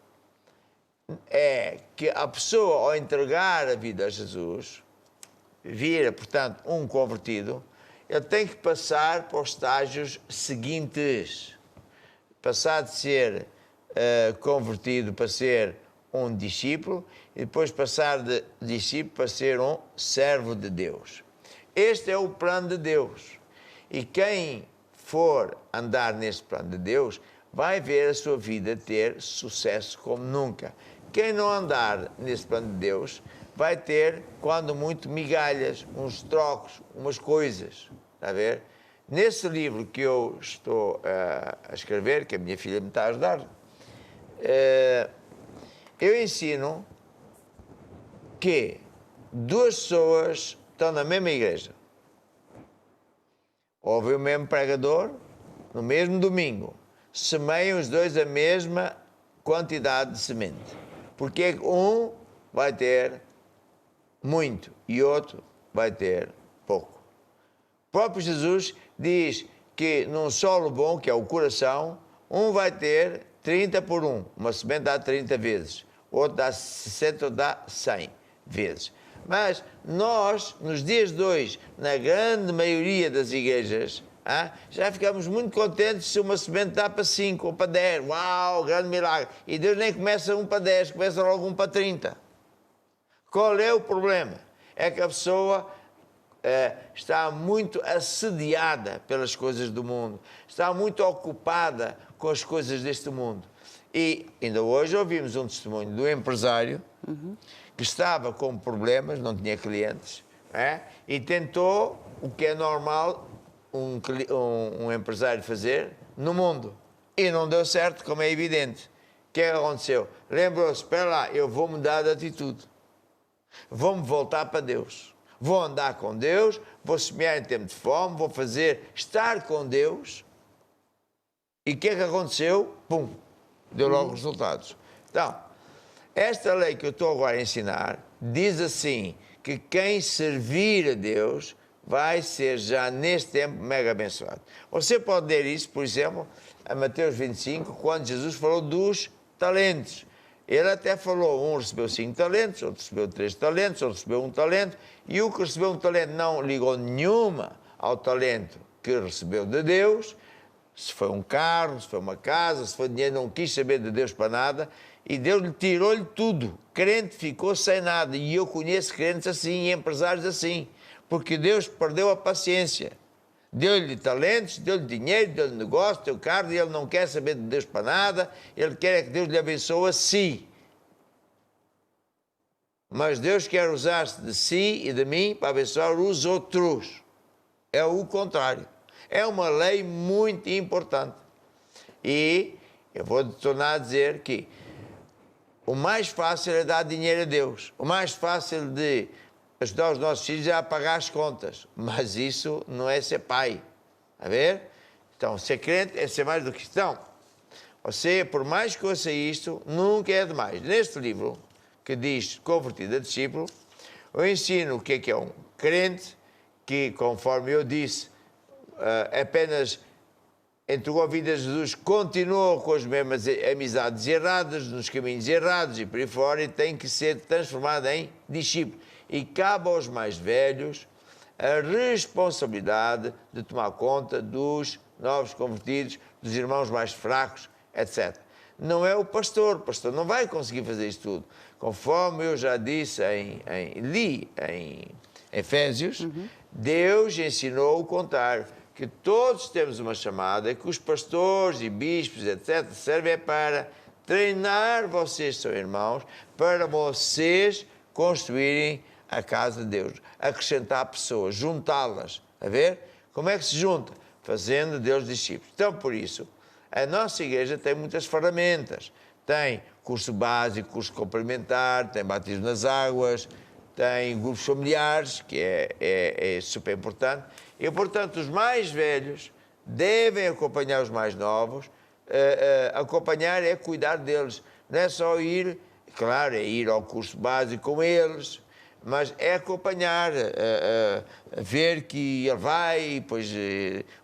é que a pessoa, ao entregar a vida a Jesus, vira, portanto, um convertido, ele tem que passar para os estágios seguintes. Passar de ser convertido para ser um discípulo e depois passar de discípulo para ser um servo de Deus. Este é o plano de Deus. E quem for andar nesse plano de Deus vai ver a sua vida ter sucesso como nunca. Quem não andar nesse plano de Deus vai ter, quando muito, migalhas, uns trocos, umas coisas. Está a ver? Nesse livro que eu estou a escrever, que a minha filha me está a ajudar, eu ensino que 2 pessoas estão na mesma igreja. Ouve o mesmo pregador, no mesmo domingo, semeiam os dois a mesma quantidade de semente. Porque um vai ter muito e outro vai ter pouco. O próprio Jesus diz que num solo bom, que é o coração, um vai ter 30 por 1. Uma semente dá 30 vezes, outro dá 60 ou dá 100 vezes. Mas nós, nos dias de hoje, na grande maioria das igrejas, já ficamos muito contentes se uma semente dá para 5 ou para 10. Uau, grande milagre. E Deus nem começa um para 10, começa logo um para 30. Qual é o problema? É que a pessoa está muito assediada pelas coisas do mundo, está muito ocupada com as coisas deste mundo. E ainda hoje ouvimos um testemunho do empresário que estava com problemas, não tinha clientes, e tentou o que é normal um empresário fazer no mundo. E não deu certo, como é evidente. O que é que aconteceu? Lembrou-se, espera lá, eu vou mudar de atitude. Vou-me voltar para Deus. Vou andar com Deus, vou semear em tempo de fome, vou estar com Deus. E o que é que aconteceu? Pum! Deu logo resultados. Então, esta lei que eu estou agora a ensinar diz assim, que quem servir a Deus vai ser já neste tempo mega abençoado. Você pode ler isso, por exemplo, a Mateus 25, quando Jesus falou dos talentos. Ele até falou, um recebeu 5 talentos, outro recebeu 3 talentos, outro recebeu 1 talento, e o que recebeu 1 talento não ligou nenhuma ao talento que recebeu de Deus. Se foi um carro, se foi uma casa, se foi dinheiro, não quis saber de Deus para nada, e Deus lhe tirou-lhe tudo. Crente ficou sem nada, e eu conheço crentes assim, e empresários assim, porque Deus perdeu a paciência. Deu-lhe talentos, deu-lhe dinheiro, deu-lhe negócio, deu carro, e ele não quer saber de Deus para nada, ele quer é que Deus lhe abençoe a si. Mas Deus quer usar-se de si e de mim para abençoar os outros. É o contrário. É uma lei muito importante. E eu vou tornar a dizer que o mais fácil é dar dinheiro a Deus. O mais fácil de ajudar os nossos filhos é a pagar as contas. Mas isso não é ser pai. A ver? Então, ser crente é ser mais do que cristão. Você, por mais que ouça isto, nunca é demais. Neste livro, que diz Convertido a Discípulo, eu ensino o que é um crente que, conforme eu disse, apenas entregou a vida a Jesus, continuou com as mesmas amizades erradas, nos caminhos errados e por aí fora, e tem que ser transformado em discípulo. E cabe aos mais velhos a responsabilidade de tomar conta dos novos convertidos, dos irmãos mais fracos, etc. Não é o pastor não vai conseguir fazer isso tudo. Conforme eu já disse li em Efésios, Deus ensinou o contrário, que todos temos uma chamada, que os pastores e bispos, etc., servem para treinar vocês, seus irmãos, para vocês construírem a casa de Deus, acrescentar pessoas, juntá-las. A ver? Como é que se junta? Fazendo Deus discípulos. Então, por isso, a nossa igreja tem muitas ferramentas. Tem curso básico, curso complementar, tem batismo nas águas, tem grupos familiares, que é super importante. E, portanto, os mais velhos devem acompanhar os mais novos. Acompanhar é cuidar deles. Não é só ir, claro, é ir ao curso básico com eles, mas é acompanhar, ver que ele vai, depois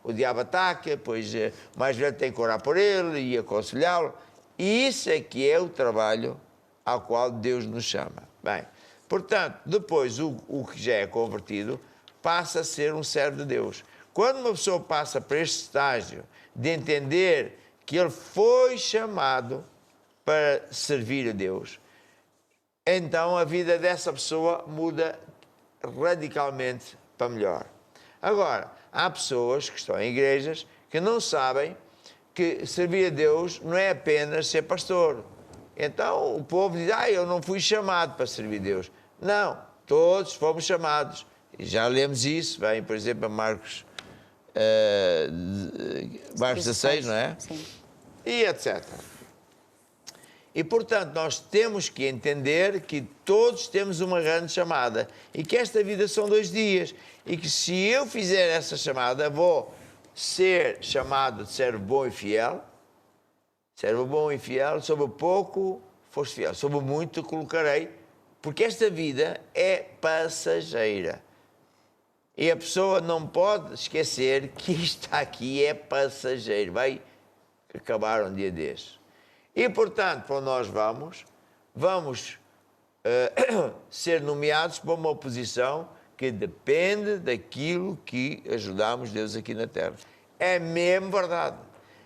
o diabo ataca, depois o mais velho tem que orar por ele e aconselhá-lo. E isso é que é o trabalho ao qual Deus nos chama. Bem, portanto, depois o que já é convertido passa a ser um servo de Deus. Quando uma pessoa passa para este estágio de entender que ele foi chamado para servir a Deus, então a vida dessa pessoa muda radicalmente para melhor. Agora, há pessoas que estão em igrejas que não sabem que servir a Deus não é apenas ser pastor. Então o povo diz, eu não fui chamado para servir a Deus. Não, todos fomos chamados. E já lemos isso, vem, por exemplo, a Marcos 16, não é? Sim. E etc. E, portanto, nós temos que entender que todos temos uma grande chamada e que esta vida são 2 dias e que se eu fizer essa chamada, vou ser chamado de servo bom e fiel. Servo bom e fiel, sobre o pouco foste fiel, sobre o muito te colocarei, porque esta vida é passageira. E a pessoa não pode esquecer que isto aqui é passageiro, vai acabar um dia destes. E, portanto, para onde nós vamos ser nomeados para uma posição que depende daquilo que ajudamos Deus aqui na Terra. É mesmo verdade.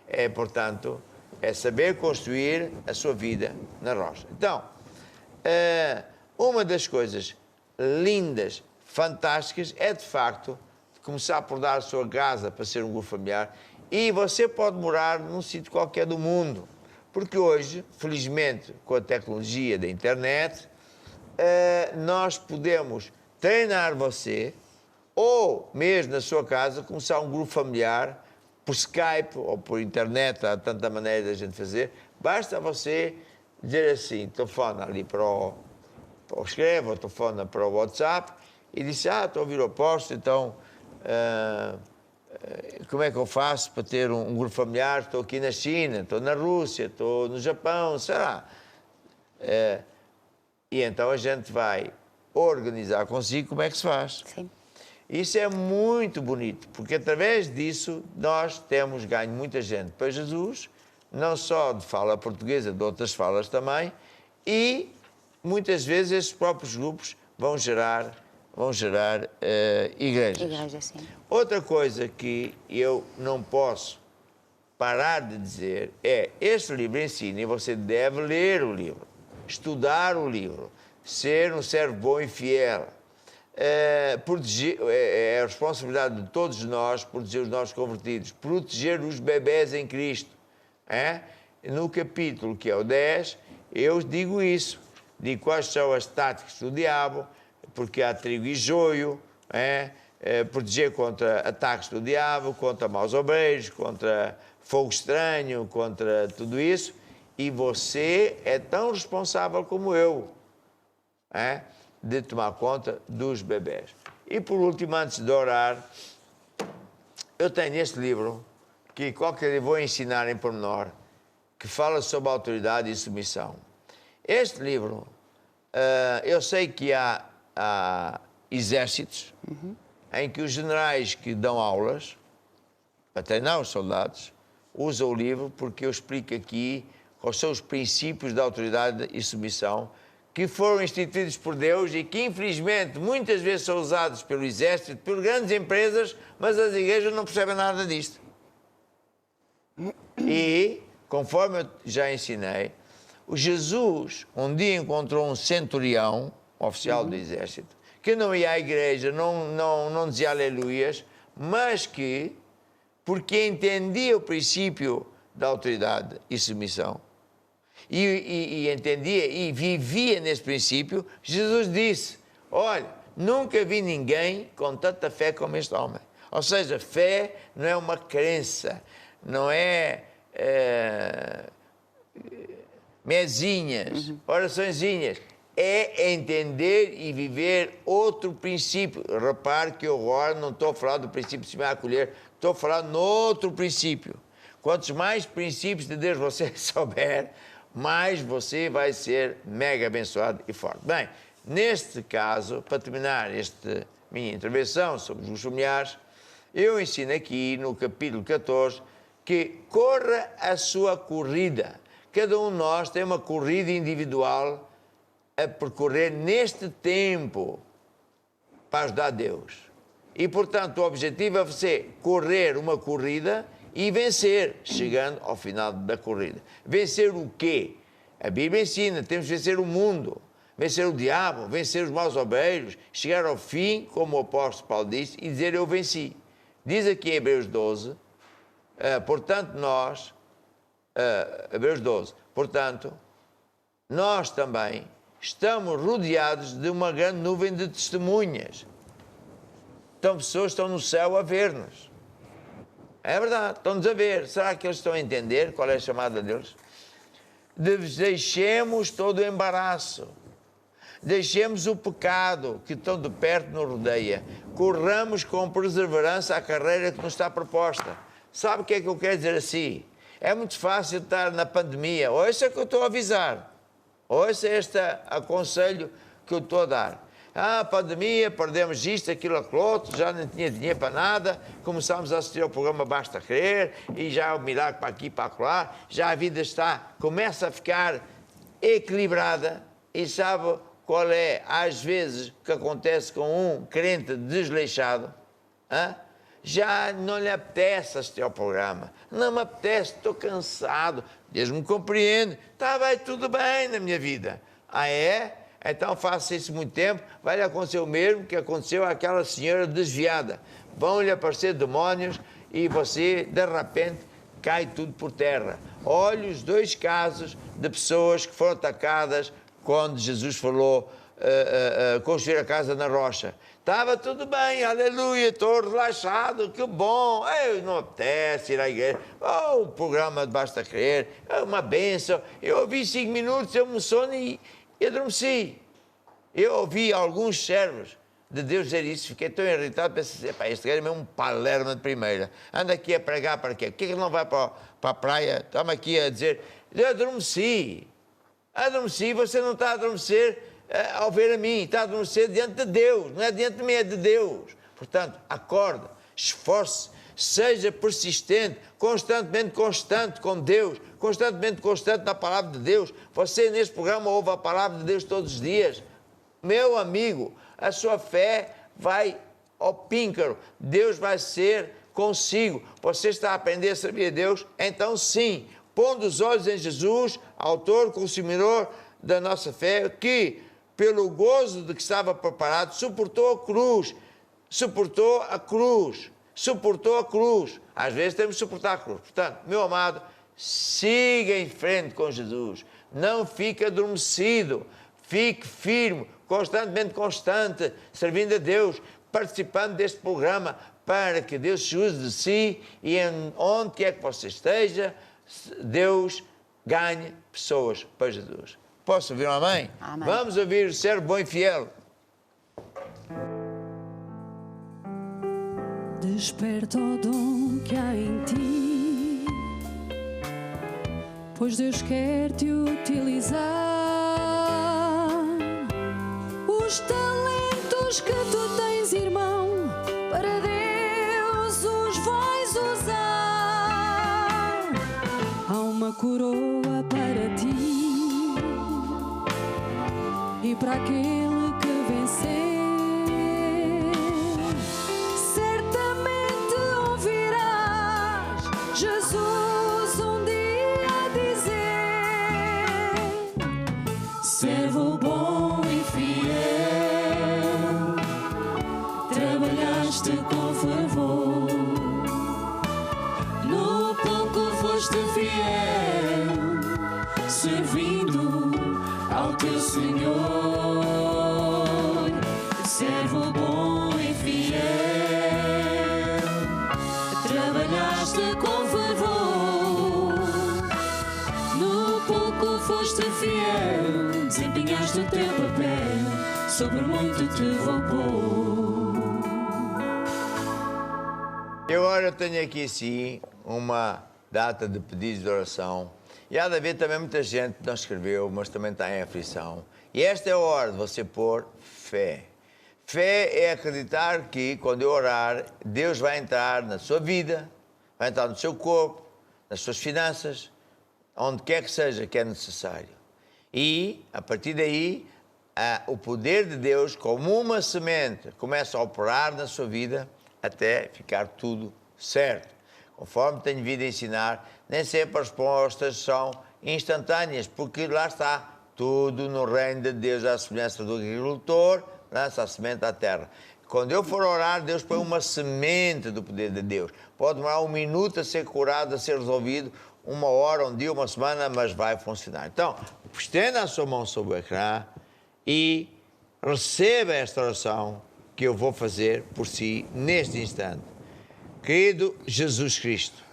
É, portanto, é saber construir a sua vida na rocha. Então, uma das coisas lindas, fantásticas, é de facto começar por dar a sua casa para ser um grupo familiar e você pode morar num sítio qualquer do mundo. Porque hoje, felizmente, com a tecnologia da internet, nós podemos treinar você ou mesmo na sua casa começar um grupo familiar por Skype ou por internet, há tanta maneira de a gente fazer. Basta você dizer assim, telefona ali escreve ou telefona para o WhatsApp e diz, estou a ouvir o posto, então como é que eu faço para ter um grupo familiar? Estou aqui na China, estou na Rússia, estou no Japão, será? E então a gente vai organizar consigo como é que se faz. Sim. Isso é muito bonito, porque através disso nós temos ganho muita gente para Jesus, não só de fala portuguesa, de outras falas também, e muitas vezes esses próprios grupos vão gerar igrejas. Igreja, sim. Outra coisa que eu não posso parar de dizer é, este livro ensina e você deve ler o livro, estudar o livro, ser um servo bom e fiel. Proteger, é a responsabilidade de todos nós proteger os nossos convertidos, proteger os bebés em Cristo. No capítulo que é o 10, eu digo isso, digo quais são as táticas do diabo, porque há trigo e joio, proteger contra ataques do diabo, contra maus obreiros, contra fogo estranho, contra tudo isso, e você é tão responsável como eu, de tomar conta dos bebés. E por último, antes de orar, eu tenho este livro, que qualquer dia vou ensinar em pormenor, que fala sobre autoridade e submissão. Este livro, eu sei que há exércitos em que os generais que dão aulas para treinar os soldados usam o livro porque eu explico aqui quais são os princípios da autoridade e submissão que foram instituídos por Deus e que, infelizmente, muitas vezes são usados pelo exército, por grandes empresas, mas as igrejas não percebem nada disto. E, conforme eu já ensinei, o Jesus um dia encontrou um centurião, um oficial do exército, que não ia à igreja, não dizia aleluias, mas que, porque entendia o princípio da autoridade e submissão, e entendia e vivia nesse princípio, Jesus disse, olha, nunca vi ninguém com tanta fé como este homem. Ou seja, fé não é uma crença, não é mezinhas, oraçõezinhas, é entender e viver outro princípio. Repare que eu agora não estou a falar do princípio de se me acolher, estou a falar no outro princípio. Quantos mais princípios de Deus você souber, mais você vai ser mega abençoado e forte. Bem, neste caso, para terminar esta minha intervenção sobre os grupos familiares, eu ensino aqui no capítulo 14 que corra a sua corrida. Cada um de nós tem uma corrida individual a percorrer neste tempo para ajudar Deus. E, portanto, o objetivo é você correr uma corrida e vencer, chegando ao final da corrida. Vencer o quê? A Bíblia ensina, temos que vencer o mundo, vencer o diabo, vencer os maus obreiros, chegar ao fim, como o apóstolo Paulo disse, e dizer eu venci. Diz aqui em Hebreus 12, portanto nós, Hebreus 12, portanto, nós também estamos rodeados de uma grande nuvem de testemunhas. Então pessoas estão no céu a ver-nos. É verdade, estão-nos a ver. Será que eles estão a entender qual é a chamada deles? Deixemos todo o embaraço. Deixemos o pecado que tão de perto nos rodeia. Corramos com perseverança a carreira que nos está proposta. Sabe o que é que eu quero dizer assim? É muito fácil estar na pandemia. Ouça que eu estou a avisar. Ouça este aconselho que eu estou a dar. Pandemia, perdemos isto, aquilo, aquilo outro, já não tinha dinheiro para nada, começámos a assistir ao programa Basta Crer, e já o milagre para aqui, para lá, já a vida começa a ficar equilibrada, e sabe qual é, às vezes, o que acontece com um crente desleixado? Já não lhe apetece assistir ao programa, não me apetece, estou cansado, Deus me compreende, vai tudo bem na minha vida. É? Então faça isso muito tempo, vai-lhe acontecer o mesmo que aconteceu àquela senhora desviada. Vão-lhe aparecer demónios e você, de repente, cai tudo por terra. Olhe os 2 casos de pessoas que foram atacadas quando Jesus falou construir a casa na rocha. Estava tudo bem, aleluia, estou relaxado, que bom. Eu não apetece ir à igreja. O programa de Basta Crer, é uma bênção. Eu ouvi 5 minutos, eu me sono e adormeci. Eu ouvi alguns servos de Deus dizer isso, fiquei tão irritado, pensei assim, este cara é mesmo um palerma de primeira. Anda aqui a pregar para quê? Por que ele não vai para a praia? Estamos aqui a dizer, eu adormeci. Adormeci, você não está a adormecer ao ver a mim, está a adormecer diante de Deus, não é diante de mim, é de Deus. Portanto, acorde, esforce, seja persistente, constantemente constante com Deus, constantemente constante na palavra de Deus. Você neste programa ouve a palavra de Deus todos os dias. Meu amigo, a sua fé vai ao píncaro, Deus vai ser consigo. Você está a aprender a servir a Deus? Então sim, pondo os olhos em Jesus, autor, consumidor da nossa fé, que pelo gozo de que estava preparado, suportou a cruz. Às vezes temos que suportar a cruz. Portanto, meu amado, siga em frente com Jesus. Não fique adormecido. Fique firme, constantemente constante, servindo a Deus, participando deste programa, para que Deus se use de si e onde quer que você esteja, Deus ganhe pessoas para Jesus. Posso ouvir um amém? Amém. Vamos ouvir o servo bom e fiel. Desperta o dom que há em ti, pois Deus quer te utilizar. Os talentos que tu tens, irmão, para Deus os vais usar. Há uma coroa para ti e para aquele que vencer. Jesus um dia dizer: servo bom e fiel, trabalhaste com fervor, no pouco foste fiel, servindo ao teu Senhor. Servo bom e fiel, trabalhaste com fervor, no pouco foste fiel, desempenhaste o teu papel, sobre muito te vou pôr. Eu agora tenho aqui sim uma data de pedidos de oração. E há de haver também muita gente que não escreveu, mas também está em aflição. E esta é a hora de você pôr fé. Fé é acreditar que, quando eu orar, Deus vai entrar na sua vida, vai entrar no seu corpo, nas suas finanças, onde quer que seja que é necessário. E, a partir daí, o poder de Deus, como uma semente, começa a operar na sua vida até ficar tudo certo. Conforme tenho vindo a ensinar, nem sempre as respostas são instantâneas, porque lá está, tudo no reino de Deus, à semelhança do agricultor, lança a semente à terra. Quando eu for orar, Deus põe uma semente do poder de Deus. Pode demorar 1 minuto a ser curado, a ser resolvido, 1 hora, 1 dia, 1 semana, mas vai funcionar. Então, estenda a sua mão sobre o ecrã e receba esta oração que eu vou fazer por si neste instante. Querido Jesus Cristo,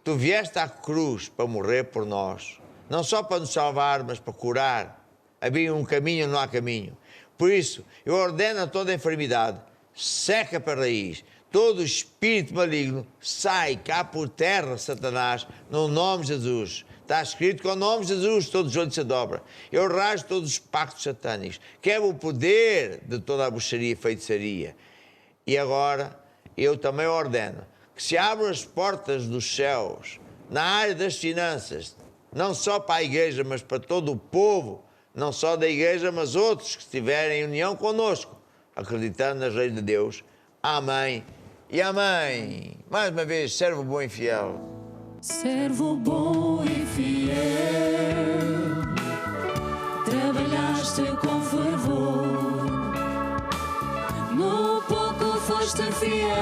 Tu vieste à cruz para morrer por nós, não só para nos salvar, mas para curar. Havia um caminho, não há caminho. Por isso, eu ordeno a toda a enfermidade, seca para a raiz. Todo espírito maligno sai cá por terra, Satanás, no nome de Jesus. Está escrito que ao nome de Jesus todos os olhos se dobram. Eu rasgo todos os pactos satânicos. Quebro o poder de toda a bruxaria e feitiçaria. E agora, eu também ordeno que se abram as portas dos céus na área das finanças, não só para a igreja, mas para todo o povo, não só da igreja, mas outros que estiverem em união conosco, acreditando nas leis de Deus. Amém e amém. Mais uma vez, servo bom e fiel. Servo bom e fiel, trabalhaste com fervor, no pouco foste fiel,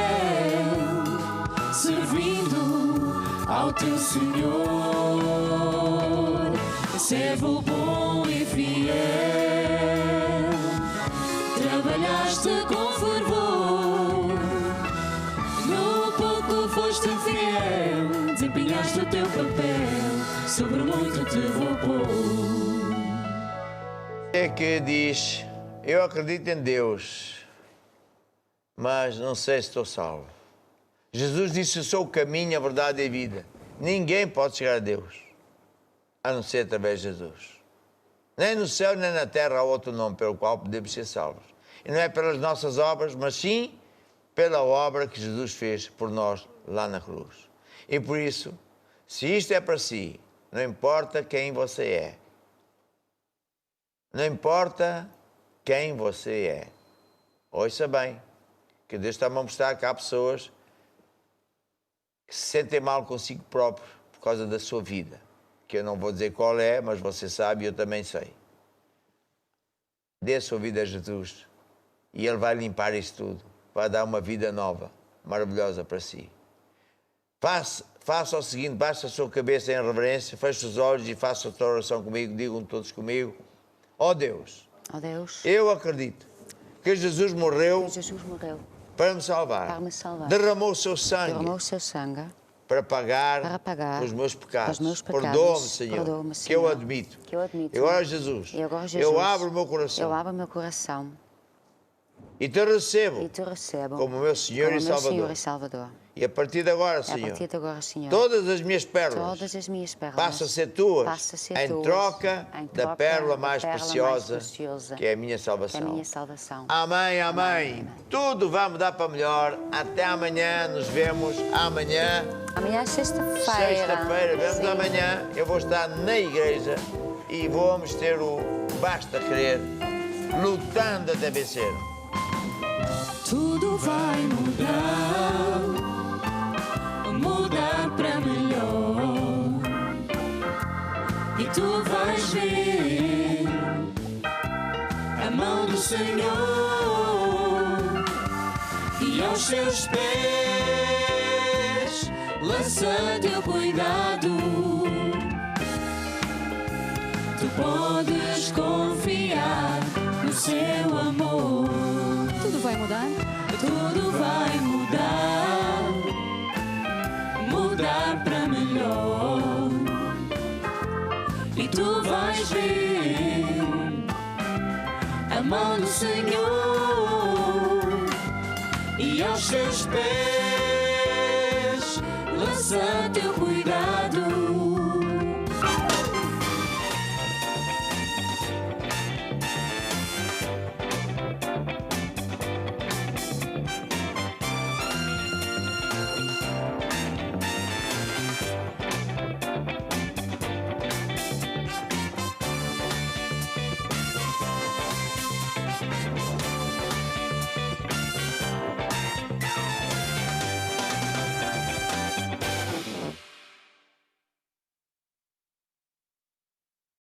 servindo ao teu Senhor. Servo bom e fiel, trabalhaste com fervor, no pouco foste fiel, desempenhaste o teu papel, sobre muito te vou pôr. É que diz, eu acredito em Deus, mas não sei se estou salvo. Jesus disse, eu sou o caminho, a verdade e a vida. Ninguém pode chegar a Deus, a não ser através de Jesus. Nem no céu, nem na terra há outro nome pelo qual podemos ser salvos. E não é pelas nossas obras, mas sim pela obra que Jesus fez por nós lá na cruz. E por isso, se isto é para si, não importa quem você é. Não importa quem você é. Ouça bem, que Deus está a mostrar que há pessoas que se sentem mal consigo próprio por causa da sua vida. Que eu não vou dizer qual é, mas você sabe e eu também sei. Dê a sua vida a Jesus e Ele vai limpar isso tudo. Vai dar uma vida nova, maravilhosa para si. Faça o seguinte, baixe a sua cabeça em reverência, feche os olhos e faça a sua oração comigo, digam todos comigo. Ó Deus, eu acredito que Jesus morreu, para me salvar. Derramou o seu sangue, para pagar os meus pecados. Perdoa-me, Senhor, que eu admito. E agora, Jesus, eu abro o meu coração. E te recebo como meu Senhor e Salvador. E a partir de agora, Senhor, todas as minhas pérolas passam a ser tuas em troca da pérola mais preciosa, que é a minha salvação. Amém, amém. Tudo vai mudar para melhor. Até amanhã, nos vemos amanhã. Amanhã é sexta-feira. Sexta-feira, vemos amanhã. Eu vou estar na igreja e vamos ter o Basta Querer, lutando até vencer. Tudo vai mudar para melhor, e tu vais ver a mão do Senhor, e aos seus pés lança teu cuidado. Tu podes confiar no seu amor. Tudo vai mudar? Tudo vai mudar para melhor, e tu vais ver a mão do Senhor, e aos seus pés lança teu cuidado.